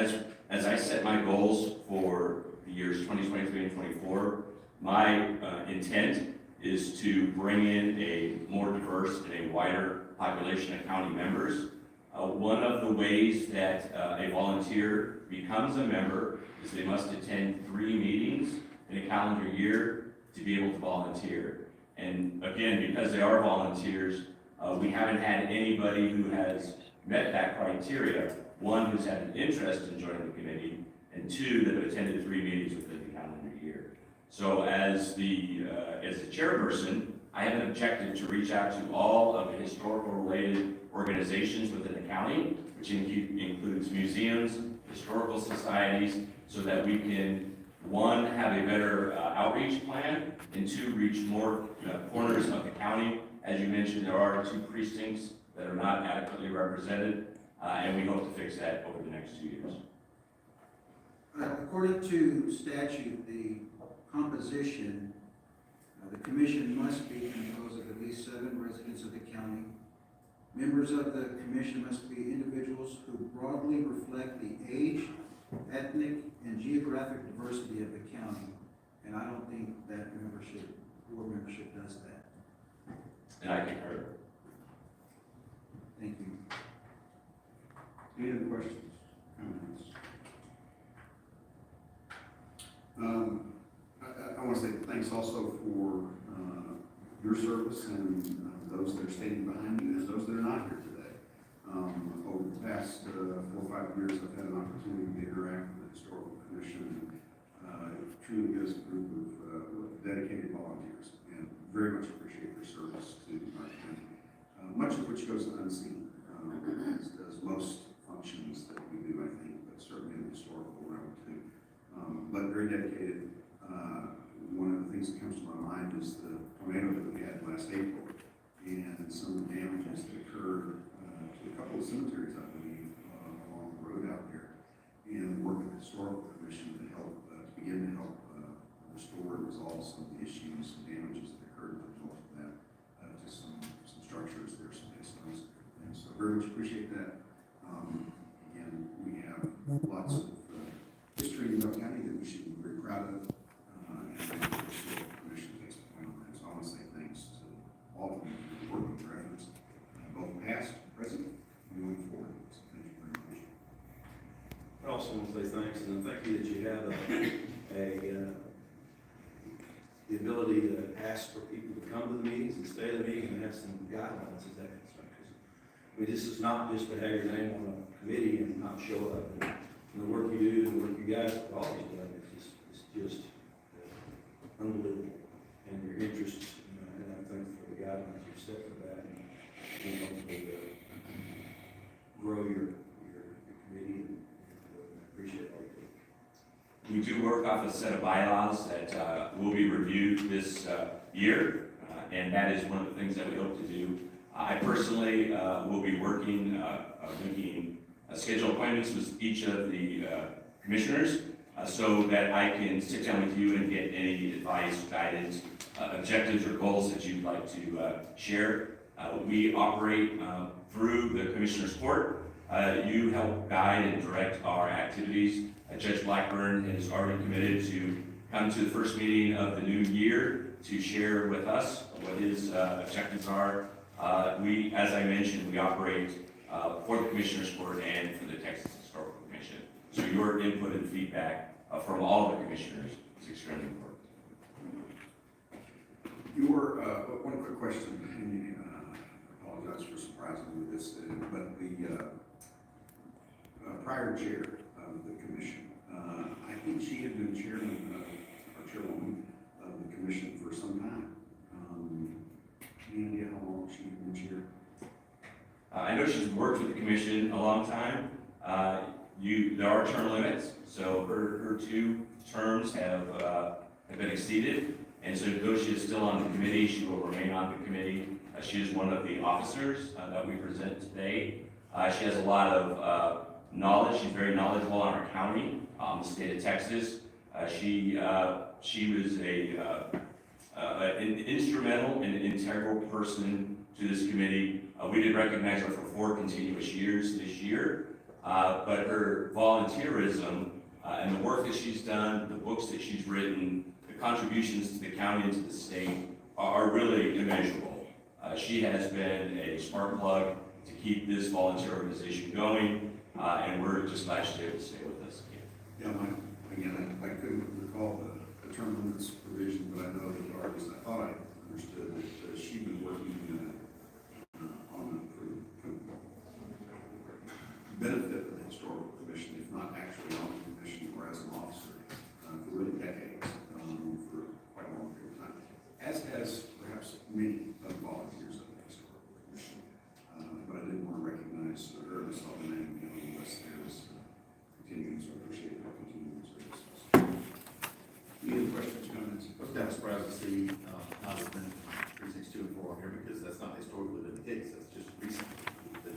Speaker 12: As I set my goals for the years 2023 and 24, my intent is to bring in a more diverse and a wider population of county members. One of the ways that a volunteer becomes a member is they must attend 3 meetings in a calendar year to be able to volunteer. And again, because they are volunteers, we haven't had anybody who has met that criteria. 1, who's had an interest in joining the committee, and 2, that have attended 3 meetings within the calendar year. So as the chairperson, I haven't objected to reach out to all of the historical related organizations within the county, which includes museums, historical societies, so that we can, 1, have a better outreach plan, and 2, reach more corners of the county. As you mentioned, there are 2 precincts that are not adequately represented, and we hope to fix that over the next 2 years.
Speaker 6: According to statute, the composition, the commission must be composed of at least 7 residents of the county. Members of the commission must be individuals who broadly reflect the age, ethnic, and geographic diversity of the county. And I don't think that board membership does that.
Speaker 12: And I concur.
Speaker 6: Thank you.
Speaker 4: Any other questions, comments? I want to say thanks also for your service and those that are standing behind you and those that are not here today. Over the past 4 or 5 years, I've had an opportunity to interact with the Historical Commission. It truly is a group of dedicated volunteers, and very much appreciate their service to our county. Much of which goes unseen, as does most functions that we do, I think, but certainly in the historical realm too. But very dedicated. One of the things that comes to my mind is the tornado that we had last April and some of the damages that occurred to a couple of cemeteries, I believe, very much appreciate that. Again, we have lots of history in Bell County that we should be very proud of. And I think the Historical Commission takes a point on that. So I want to say thanks to all of you for the work and your efforts, both past, present, and going forward. So thank you very much.
Speaker 11: I also want to say thanks, and thank you that you have the ability to ask for people to come to the meetings and stay at the meeting and have some guidelines as that concerned. I mean, this is not just to have your name on a committee and not show up. And the work you do and the work you guys have always done is just unbelievable. And your interest, and I think for the guidelines you've set for that, and being able to grow your committee, and I appreciate all you do.
Speaker 12: We do work off a set of bylaws that will be reviewed this year, and that is one of the things that we hope to do. I personally will be working, making schedule appointments with each of the commissioners so that I can sit down with you and get any advice, guidance, objectives, or goals that you'd like to share. We operate through the Commissioners Court. You help guide and direct our activities. Judge Blackburn is already committed to come to the first meeting of the new year to share with us what his objectives are. We, as I mentioned, we operate for the Commissioners Court and for the Texas Historical Commission. So your input and feedback from all the commissioners is extremely important.
Speaker 4: One quick question, and I apologize for surprising you with this, but the prior chair of the commission, I think she had been chairman or chairwoman of the commission for some time. Any idea how long she had been chair?
Speaker 12: I know she's worked with the commission a long time. There are term limits, so her 2 terms have been exceeded, and so though she is still on the committee, she will remain on the committee. She is one of the officers that we present today. She has a lot of knowledge. She's very knowledgeable on our county, the state of Texas. She was an instrumental and integral person to this committee. We did recognize her for 4 continuous years this year, but her volunteerism and the work that she's done, the books that she's written, the contributions to the county and to the state are really immeasurable. She has been a spark plug to keep this volunteer organization going, and we're just glad she's able to stay with us.
Speaker 4: Yeah, I couldn't recall the term limits provision, but I know that Artis, I thought I understood that she'd been working on the benefit of the Historical Commission, if not actually on the commission or as an officer, for really decades, for quite a long period of time, as has perhaps many of the volunteers of the Historical Commission. But I didn't want to recognize her, I saw the name, on the list there as continuing, so I appreciate her continuing service. Any other questions, comments?
Speaker 2: I was kind of surprised to see not as many precincts 2 and 4 on here, because that's not historically been the case, that's just recent. But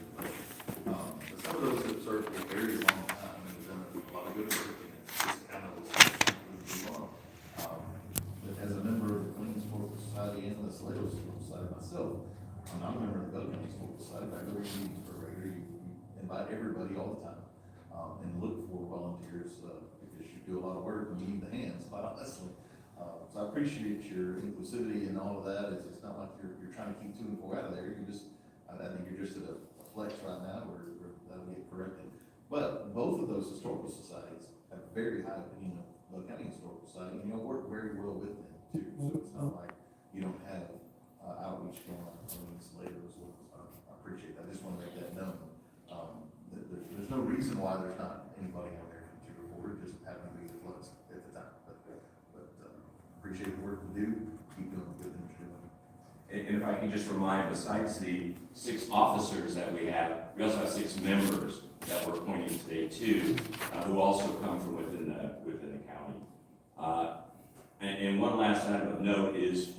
Speaker 2: some of those have served for a very long time and have done a lot of good work, and it's just kind of move on. But as a member of the Clean Historical Society and the Slater Historical Society myself, I'm a member of the Bell County Historical Society. I go to meetings for regular, you invite everybody all the time, and look for volunteers, because you do a lot of work and you need the hands, quite honestly. So I appreciate your inclusivity and all of that. It's not like you're trying to keep 2 and 4 out of there. I think you're just at a flex right now where that'll get corrected. But both of those historical societies have a very high opinion of Bell County Historical Society, and you'll work very well with them too. So it's not like you don't have outreach going on later as well. So I appreciate that. I just want to make that known. There's no reason why there's not anybody out there to report. It just happened to be the floods at the time. But appreciate the work you do. Keep doing the good things you're doing.
Speaker 12: And if I can just remind, besides the 6 officers that we also have 6 members that we're appointing today too, who also come from within the county. And one last item of note is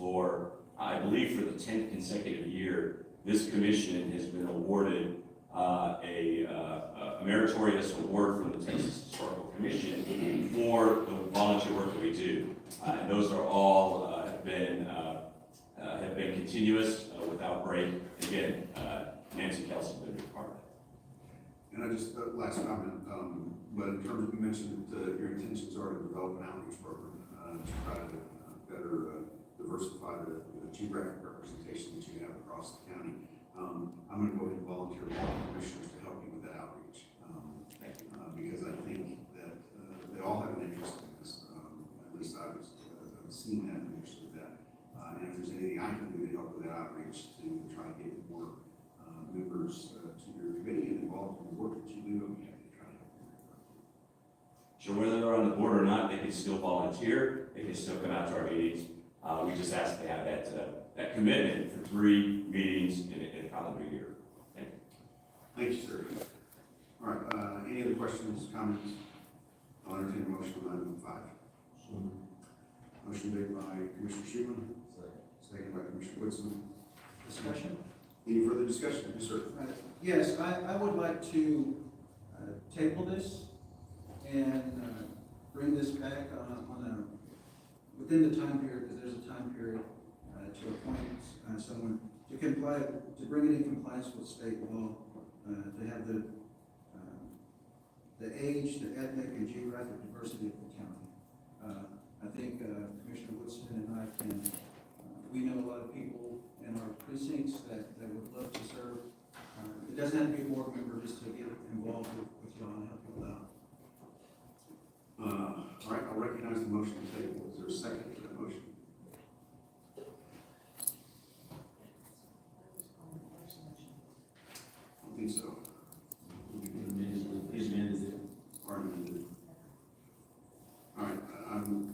Speaker 12: I believe for the 10th consecutive year, this commission has been awarded a meritorious award from the Texas Historical Commission for the volunteer work that we do. And those are all have been continuous without break. Again, Nancy Kelsey's been a big part
Speaker 4: just, last comment, but in terms of, you mentioned that, your intentions are to develop an outreach program, to try to better diversify the geographic representation that you have across the county. I'm gonna go ahead and volunteer all the commissioners to help you with that outreach. Because I think that, they all have an interest in this, at least I've seen that and understood that. And if there's anything I can do to help with that outreach to try to get more, members, to your committee and involved in the work that you do, I'm happy to try to help you.
Speaker 12: So whether they're on the board or not, they can still volunteer, they can still come out to our meetings. We just ask to have that commitment for 3 meetings in a calendar year. Thank you.
Speaker 4: Thank you, sir. All right, any other questions, comments? I'll entertain a motion on item 5. Motion made by Commissioner Schumann. Second by Commissioner Woodson.
Speaker 6: Discussion?
Speaker 4: Any further discussion? Yes, sir.
Speaker 6: Yes, I would like to table this and bring this back within the time period, because there's a time period to appoint someone to comply, to bring it in compliance with state law, to have the age, the ethnic, and geographic diversity of the county. I think Commissioner Woodson and I can, we know a lot of people in our precincts that would love to serve. It doesn't have to be a board member just to get involved with y'all and help you out.
Speaker 4: All right, I'll recognize the motion on the table. Is there a second to that motion? I don't think so. All right,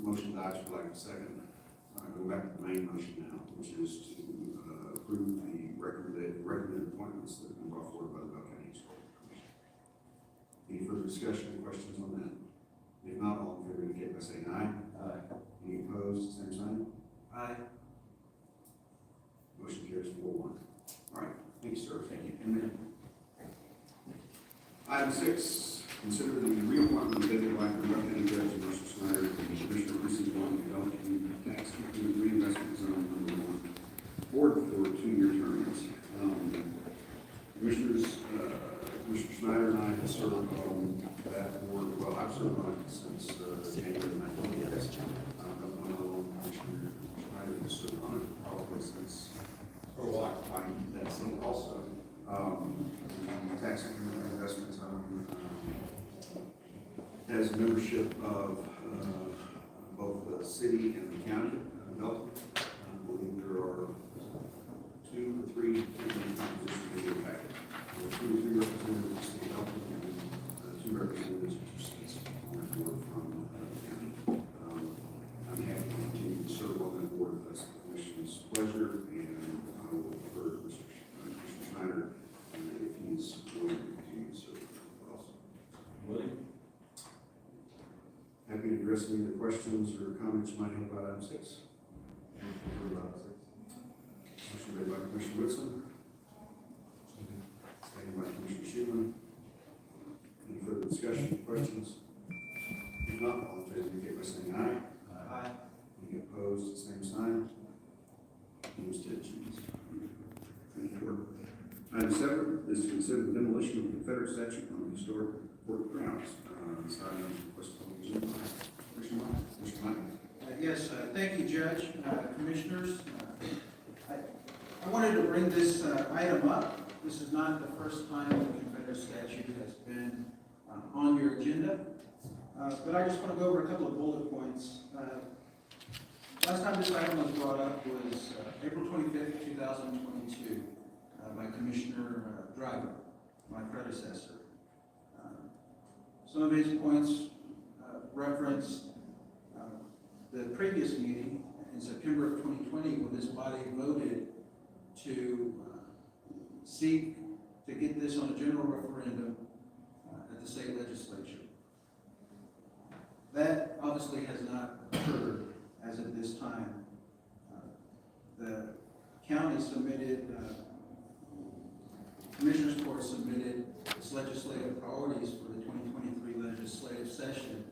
Speaker 4: motion dies for lack of a second. Go back to the main motion now, which is to approve the recommended appointments that have been brought forward by the Bell County School Commission. Any further discussion or questions on that? If not, all in favor indicate by saying aye. Aye. Any opposed, same sign?
Speaker 6: Aye.
Speaker 4: Motion carries 4-1. All right, thank you, sir. Thank you. And then, item 6, consider the reappointment of David Blackburn, Bell County Judge, and Russell Snyder, Commissioner Precinct 1, Development Tax Reinvestment Zone Number 1, board for 2-year terms. Commissioners, Commissioner Snyder and I have served on that board. Well, I've served on it since January 19th. Commissioner Snyder has served on it probably since for a while. That's it also. Tax increment investment zone has membership of both the city and the county of Belton. I believe there are 2 or 3 positions in the packet. 2 or 3 representatives of the city of Belton and 2 representatives of the states on the board from the county. I'm happy to continue to serve on that board if that's the commission's pleasure, and I will refer to Commissioner Snyder if he's willing to continue to serve also.
Speaker 1: William?
Speaker 4: Happy to address any of the questions or comments you might have about item 6. Motion made by Commissioner Woodson. Second by Commissioner Schumann. Any further discussion, questions? If not, all in favor indicate by saying aye.
Speaker 6: Aye.
Speaker 4: Any opposed, same sign. Any abstentions? Thank you. Item 7 is to consider the demolition of the Confederate statue on the historic court grounds. This item is requested on the agenda. Commissioner Mike.
Speaker 6: Yes, thank you, Judge, Commissioners. I wanted to bring this item up. This is not the first time the Confederate statue has been on your agenda, but I just want to go over a couple of bullet points. Last time this item was brought up was April 25th, 2022, by Commissioner Driver, my predecessor. Some of his points referenced the previous meeting in September of 2020, when this body voted to seek to get this on a general referendum at the state legislature. That obviously has not occurred as of this time. The county submitted, Commissioners Court submitted its legislative priorities for the 2023 legislative session.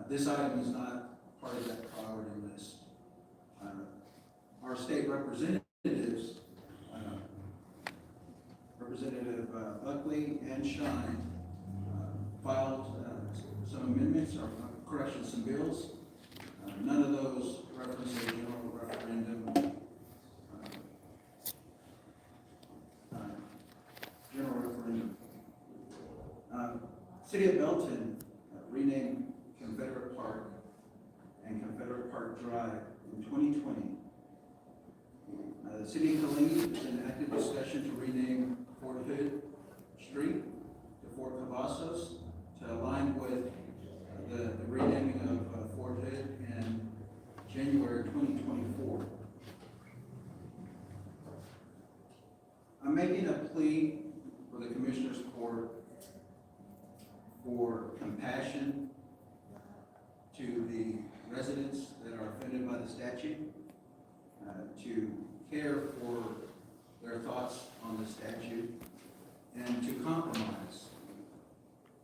Speaker 6: This item is not part of that priority list. Our state representatives, Representative Buckley and Shine, filed some amendments or corrections, some bills. None of those reference a general referendum. City of Belton renamed Confederate Park and Confederate Park Drive in 2020. The city of Killeen is in active discussion to rename Fort Hood Street to Fort Cavazos to align with the renaming of Fort Hood in January 2024. I'm making a plea for the Commissioners Court for compassion to the residents that are offended by the statute, to care for their thoughts on the statute, and to compromise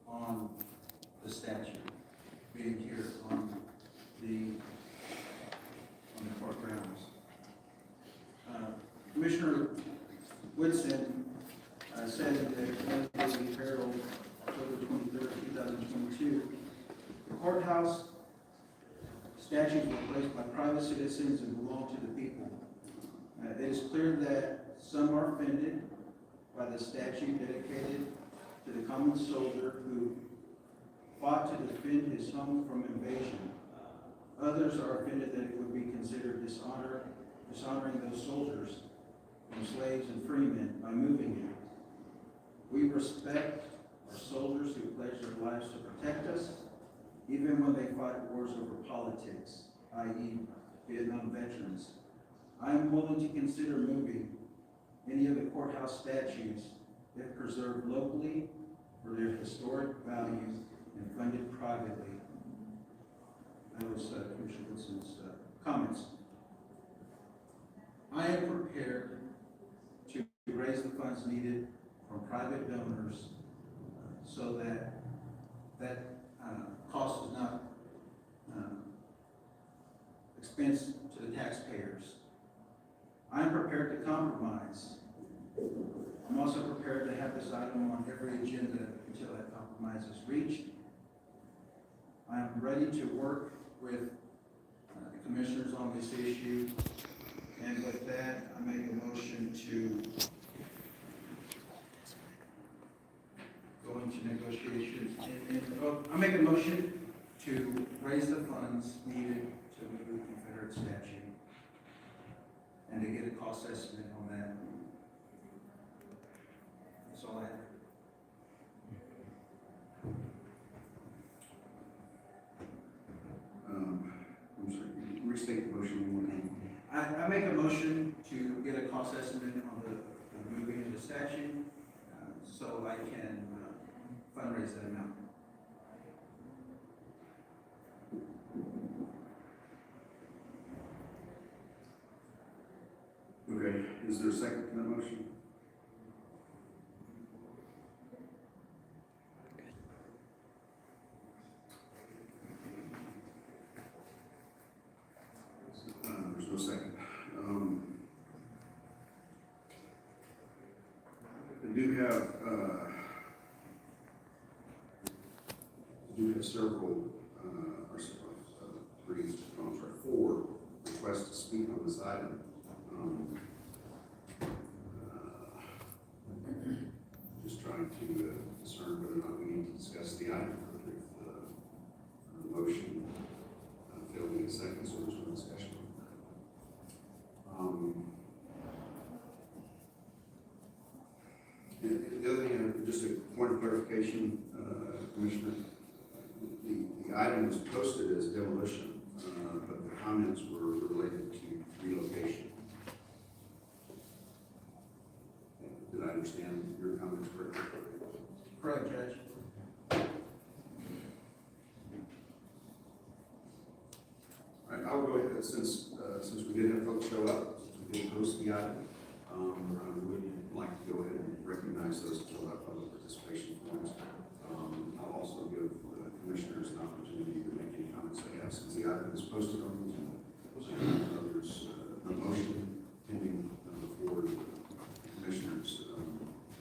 Speaker 6: on the statute being here on the court grounds. Commissioner Woodson said that in the Herald, October 23rd, 2022, the courthouse statutes were placed by private citizens and belong to the people. It is clear that some are offended by the statute dedicated to the common soldier who fought to defend his home from invasion. Others are offended that it would be considered dishonoring those soldiers from slaves and freemen by moving it. We respect our soldiers who pledged their lives to protect us, even when they fight wars over politics, i.e. Vietnam veterans. I am willing to consider moving any of the courthouse statues if preserved locally for their historic value and funded privately. That was Commissioner Wilson's comments. I am prepared to raise the funds needed from private donors so that cost is not expense to the taxpayers. I'm prepared to compromise. I'm also prepared to have this item on every agenda until that compromise is reached. I am ready to work with the commissioners on this issue. And with that, I make a motion to go into negotiations. I make a motion to raise the funds needed to move the Confederate statue and to get a cost estimate on that. That's all I have.
Speaker 4: I'm sorry, restate the motion one more time.
Speaker 6: I make a motion to get a cost estimate on the moving of the statue, so I can fundraise that amount.
Speaker 4: Okay, is there a second to that motion? There's no second. I do have several, four requests to speak on this item. Just trying to discern whether or not we need to discuss the item further. If the motion failed to get seconds, so there's no discussion. The other thing, just a point of clarification, Commissioner, the item was posted as demolition, but the comments were related to relocation. Did I understand your comments correctly?
Speaker 6: Correct, Judge.
Speaker 4: All right, I'll go ahead, since we did have folks show up, since we did post the item, I would like to go ahead and recognize those who filled out public participation forms. I'll also give commissioners an opportunity to make any comments they have, since the item is posted on the agenda. There's a motion pending before the commissioners. I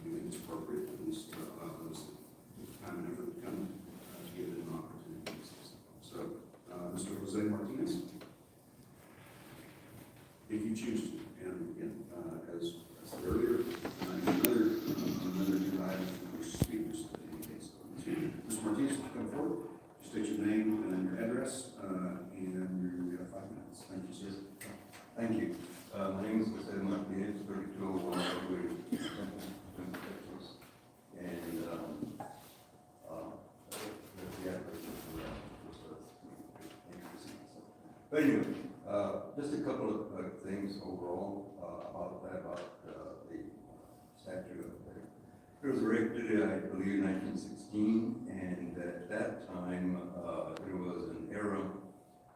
Speaker 4: think it's appropriate at least allow those time and effort to come
Speaker 14: Thank you, sir. Thank you. My name is Jose Martinez, 3201 Temple, Texas. And, but anyway, just a couple of things overall, about the statue up there. It was erected, I believe, in 1916, and at that time, there was an era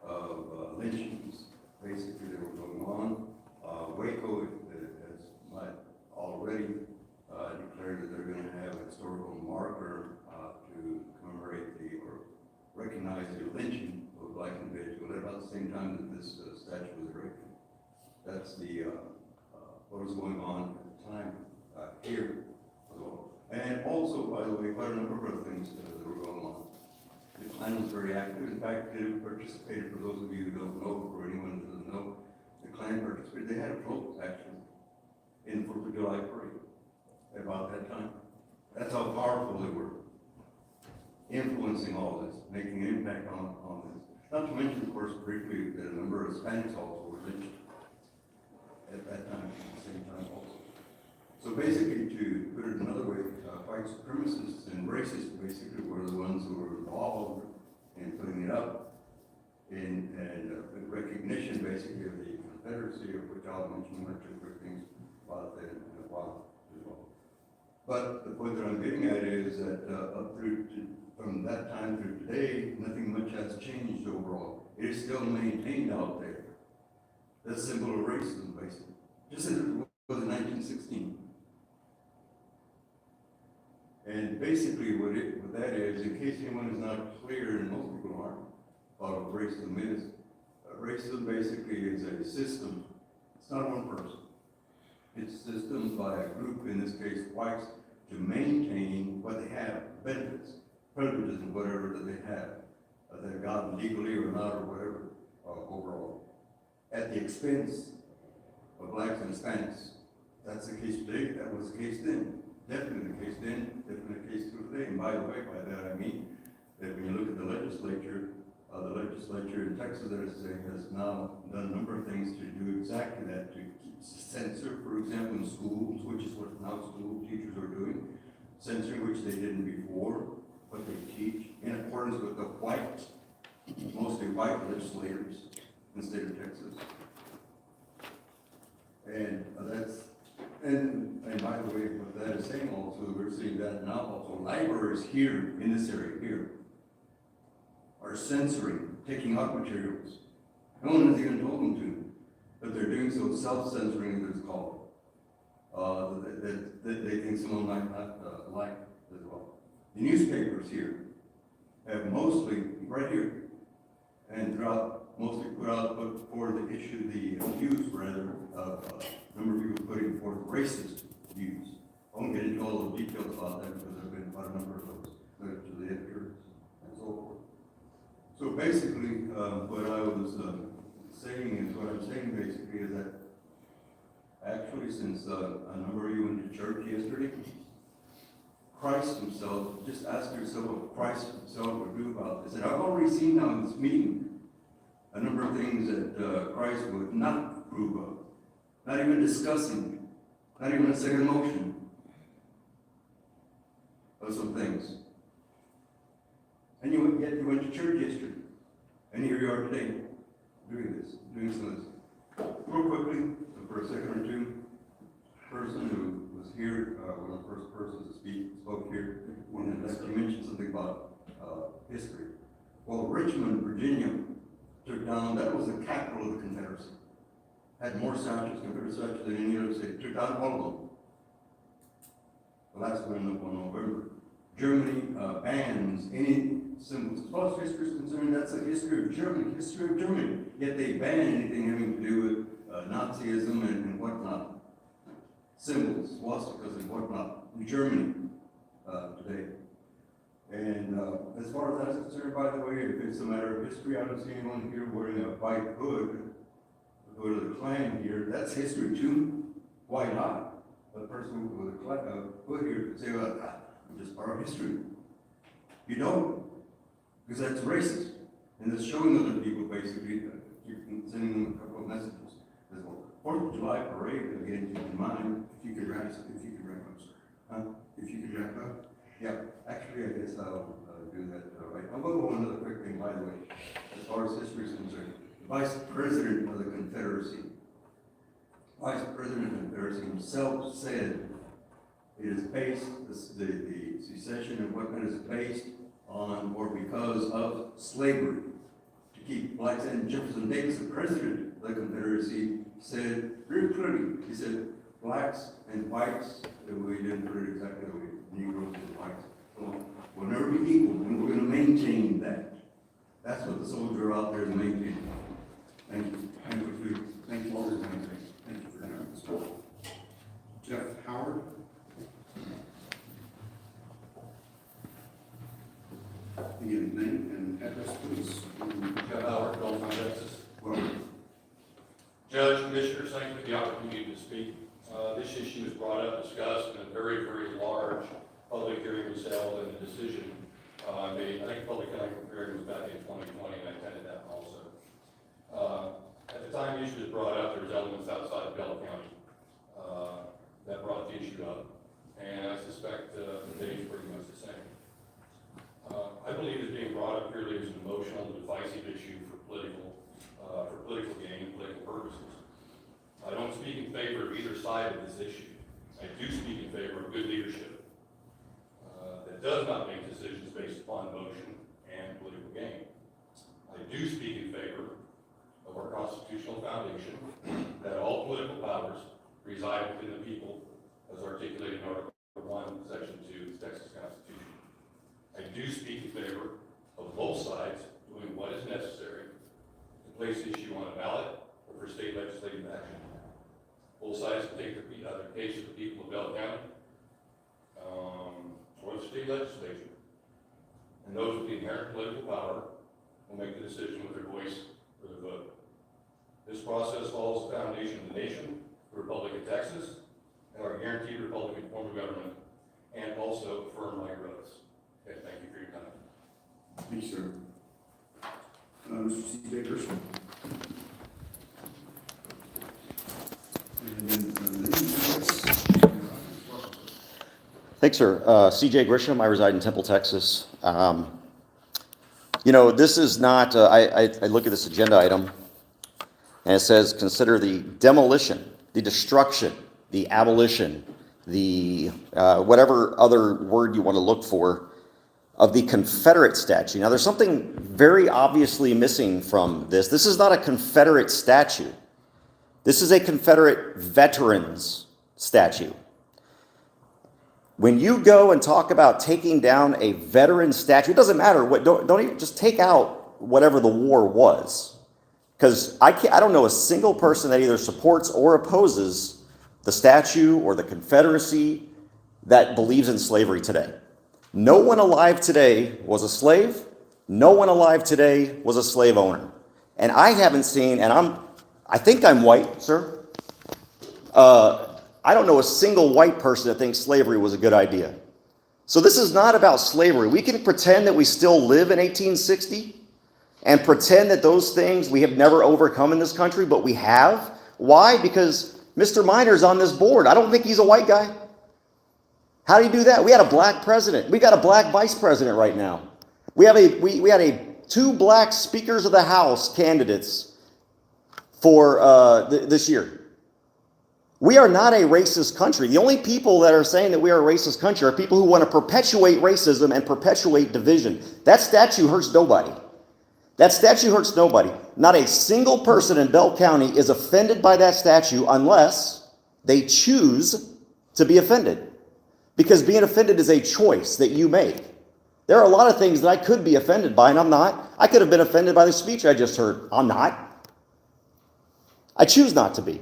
Speaker 14: of lynchings, basically, that were going on. Waco has already declared that they're going to have a historical marker to commemorate or recognize the lynching of a black individual at about the same time that this statue was erected. That's what was going on at the time here as well. And also, by the way, quite a number of other things that were going on. The Klan was very active. In fact, it participated, for those of you who don't know, or anyone who doesn't know, the Klan participated. They had a float, actually, in the 4th of July parade at about that time. That's how powerful they were, influencing all this, making an impact on this. Not to mention, of course, briefly, that a number of Hispanics also were lynched at that time, at the same time also. So basically, to put it another way, white supremacists and racists basically were the ones who were involved in putting it up in recognition basically of the Confederacy, of which I'll mention one or two quick things about that in a while as well. But the point that I'm getting at is that from that time through today, nothing much has changed overall. It is still maintained out there. The symbol of racism, basically, just as it was in 1916. And basically what that is, in case anyone is not clear, and most people aren't, about what racism is, racism basically is a system. It's not one person. It's systems by a group, in this case whites, to maintain what they have, benefits, privileges, and whatever that they have, that they've gotten legally or not, or whatever, overall, at the expense of blacks and Hispanics. That's the case today. That was the case then. Definitely the case then, definitely the case today. And by the way, by that I mean that when you look at the legislature in Texas, has now done a number of things to do exactly that, to censor, for example, in schools, which is what now school teachers are doing, censoring which they didn't before, what they teach, in accordance with the mostly white legislators in the state of Texas. And and by the way, what that is saying also, we're seeing that now also, libraries here, in this area here, are censoring, taking out materials. No one has even told them to, but they're doing so self-censoring, as it's called, that they think someone might not like as well. The newspapers here have mostly, right here, and throughout, mostly put forward the issue, the views rather, of a number of people putting forth racist views. I won't get into all the details about that because there have been quite a number of those to the editors and so forth. So basically, what I was saying is, what I'm saying basically is that actually since a number of you went to church yesterday, Christ himself, just ask yourself what Christ himself would do about this. And I've already seen now in this meeting a number of things that Christ would not approve of, not even discussing, not even a second motion of some things. And yet you went to church yesterday, and here you are today, doing some of this. Real quickly, for a second or two, person who was here, one of the first persons to spoke here, when you mentioned something about history. Well, Richmond, Virginia, took down, that was the capital of the Confederacy. Had more statues, Confederate statues than any other state. Took down all of them. The last one ended up on November. Germany bans any symbols. As far as history is concerned, that's a history of Germany, Yet they ban anything having to do with Nazism and whatnot. Symbols, swastikas and whatnot, in Germany today. And as far as that's concerned, by the way, if it's a matter of history, I don't see anyone here wearing a white hood, the hood of the Klan here. That's history too. Why not? A person with a hood here could say, well, I'm just part of history. You don't, because that's racist. And it's showing other people basically you can send them a couple of messages. As well, 4th of July parade, again, keep in mind,
Speaker 4: If you could wrap up, sir.
Speaker 14: huh?
Speaker 4: If you could wrap up.
Speaker 14: Yeah, actually, I guess I'll do that right. I'm going to go on another quick thing, by the way. As far as history is concerned, the Vice President of the Confederacy, Vice President of the Confederacy himself said it is based, the secession and whatnot is based on or because of slavery. To keep blacks, and Jefferson Davis, the President of the Confederacy, said very clearly, he said, blacks and whites, we didn't put it exactly the way, Negroes and whites, will never be equal, and we're going to maintain that. That's what the soldier out there is maintaining. Thank you.
Speaker 4: Thank you for your time. Thank you for that. Jeff Howard. Again, name and address, please.
Speaker 15: Jeff Howard, Gulf, Texas.
Speaker 4: Welcome.
Speaker 15: Judge, Commissioners, thank you for the opportunity to speak. This issue was brought up, discussed, and a very, very large public hearing was held, and the decision made. I think public hearing was back in 2020, and I attended that one also. At the time the issue was brought up, there was elements outside of Bell County that brought the issue up, and I suspect the date is pretty much the same. I believe it's being brought up purely as an emotional, divisive issue for political gain and political purposes. I don't speak in favor of either side of this issue. I do speak in favor of good leadership that does not make decisions based upon emotion and political gain. I do speak in favor of our constitutional foundation that all political powers reside within the people, as articulated in Article 1, Section 2 of the Texas Constitution. I do speak in favor of both sides doing what is necessary to place the issue on a ballot or for state legislative action. Both sides can take the case of the people of Bell County or the state legislature. And those with the inherent political power will make the decision with their voice or their vote. This process follows the foundation of the nation, the Republic of Texas, and our guaranteed Republican form of government, and also affirm my oaths. Okay, thank you for your time.
Speaker 4: Thank you, sir. Mr. cjgrisham. And then,
Speaker 2: Thanks, sir. CJ Grisham, I reside in Temple, Texas. This is not, I look at this agenda item, and it says, consider the demolition, the destruction, the abolition, the whatever other word you want to look for, of the Confederate statue. Now, there's something very obviously missing from this. This is not a Confederate statue. This is a Confederate veterans statue. When you go and talk about taking down a veteran statue, it doesn't matter what. Don't even just take out whatever the war was, because I don't know a single person that either supports or opposes the statue or the Confederacy that believes in slavery today. No one alive today was a slave. No one alive today was a slave owner. And I haven't seen, and I think I'm white, sir. I don't know a single white person that thinks slavery was a good idea. So this is not about slavery. We can pretend that we still live in 1860 and pretend that those things we have never overcome in this country, but we have. Why? Because Mr. Minor's on this board. I don't think he's a white guy. How do you do that? We had a black president. We got a black vice president right now. We had two black speakers of the House candidates for this year. We are not a racist country. The only people that are saying that we are a racist country are people who want to perpetuate racism and perpetuate division. That statue hurts nobody. That statue hurts nobody. Not a single person in Bell County is offended by that statue unless they choose to be offended. Because being offended is a choice that you make. There are a lot of things that I could be offended by, and I'm not. I could have been offended by the speech I just heard. I'm not. I choose not to be.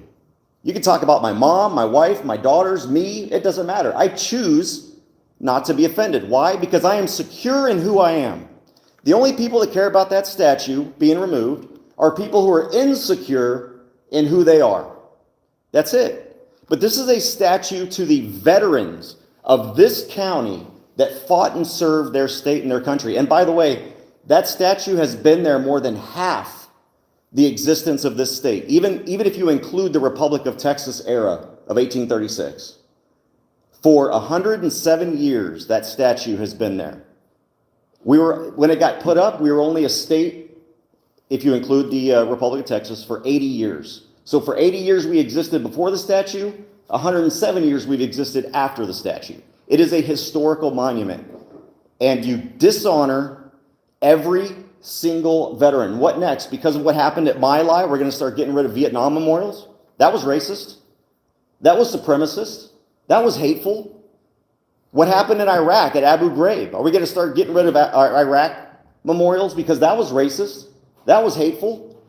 Speaker 2: You can talk about my mom, my wife, my daughters, me. It doesn't matter. I choose not to be offended. Why? Because I am secure in who I am. The only people that care about that statue being removed are people who are insecure in who they are. That's it. But this is a statue to the veterans of this county that fought and served their state and their country. And by the way, that statue has been there more than half the existence of this state, even if you include the Republic of Texas era of 1836. For 107 years, that statue has been there. When it got put up, we were only a state, if you include the Republic of Texas, for 80 years. So for 80 years we existed before the statue, 107 years we've existed after the statue. It is a historical monument. And you dishonor every single veteran. What next? Because of what happened at My Lai, we're going to start getting rid of Vietnam memorials? That was racist. That was supremacist. That was hateful. What happened in Iraq at Abu Ghraib? Are we going to start getting rid of Iraq memorials because that was racist? That was hateful.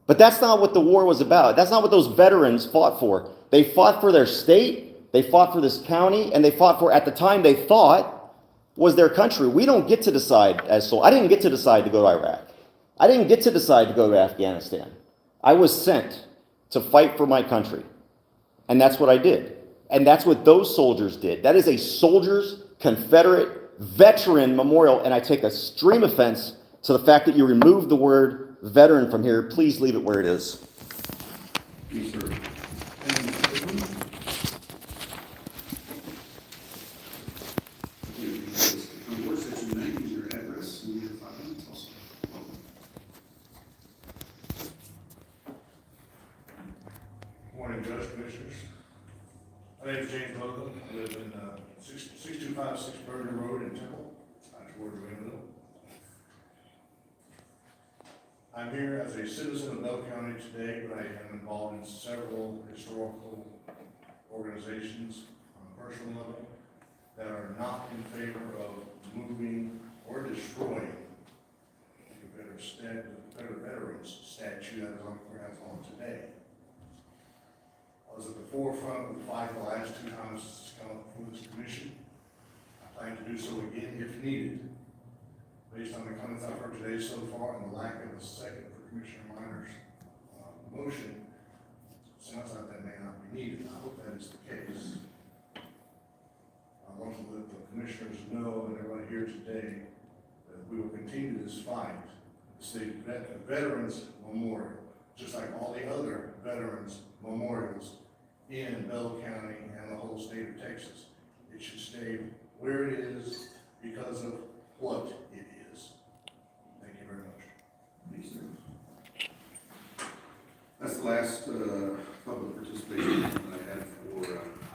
Speaker 2: But that's not what the war was about. That's not what those veterans fought for. They fought for their state, they fought for this county, and they fought for, at the time they thought, was their country. We don't get to decide I didn't get to decide to go to Iraq. I didn't get to decide to go to Afghanistan. I was sent to fight for my country. And that's what I did. And that's what those soldiers did. That is a soldier's Confederate veteran memorial, and I take extreme offense to the fact that you removed the word veteran from here. Please leave it where it is.
Speaker 4: Yes, sir. Unfortunately, that you name your address and your 5 minutes also.
Speaker 9: Morning, Judge, Commissioners. My name is James Logan. I live in 6256 Burger Road in Temple, toward Greenville. I'm here as a citizen of Bell County today, but I am involved in several historical organizations on a personal level that are not in favor of moving or destroying the Confederate Veterans statue that is on today. I was at the forefront of the fight the last 2 times it's come up before this commission. I plan to do so again if needed. Based on the comments I've heard today so far and the lack of a second for Commissioner Minor's motion, sounds like that may not be needed. I hope that is the case. I want to let the commissioners know and everybody here today that we will continue this fight. It's the Veterans Memorial, just like all the other veterans memorials in Bell County and the whole state of Texas. It should stay where it is because of what it is. Thank you very much.
Speaker 4: Thank you, sir. That's the last public participation that I had for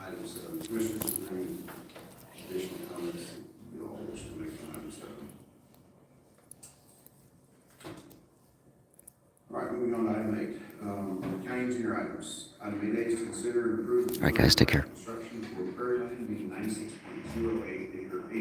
Speaker 4: item 7. Commissioners, is there any additional comments you all wish to make on item 7? All right, moving on to item 8. County engineer items. Item 8A is consider and approve.
Speaker 3: All right, guys, take care.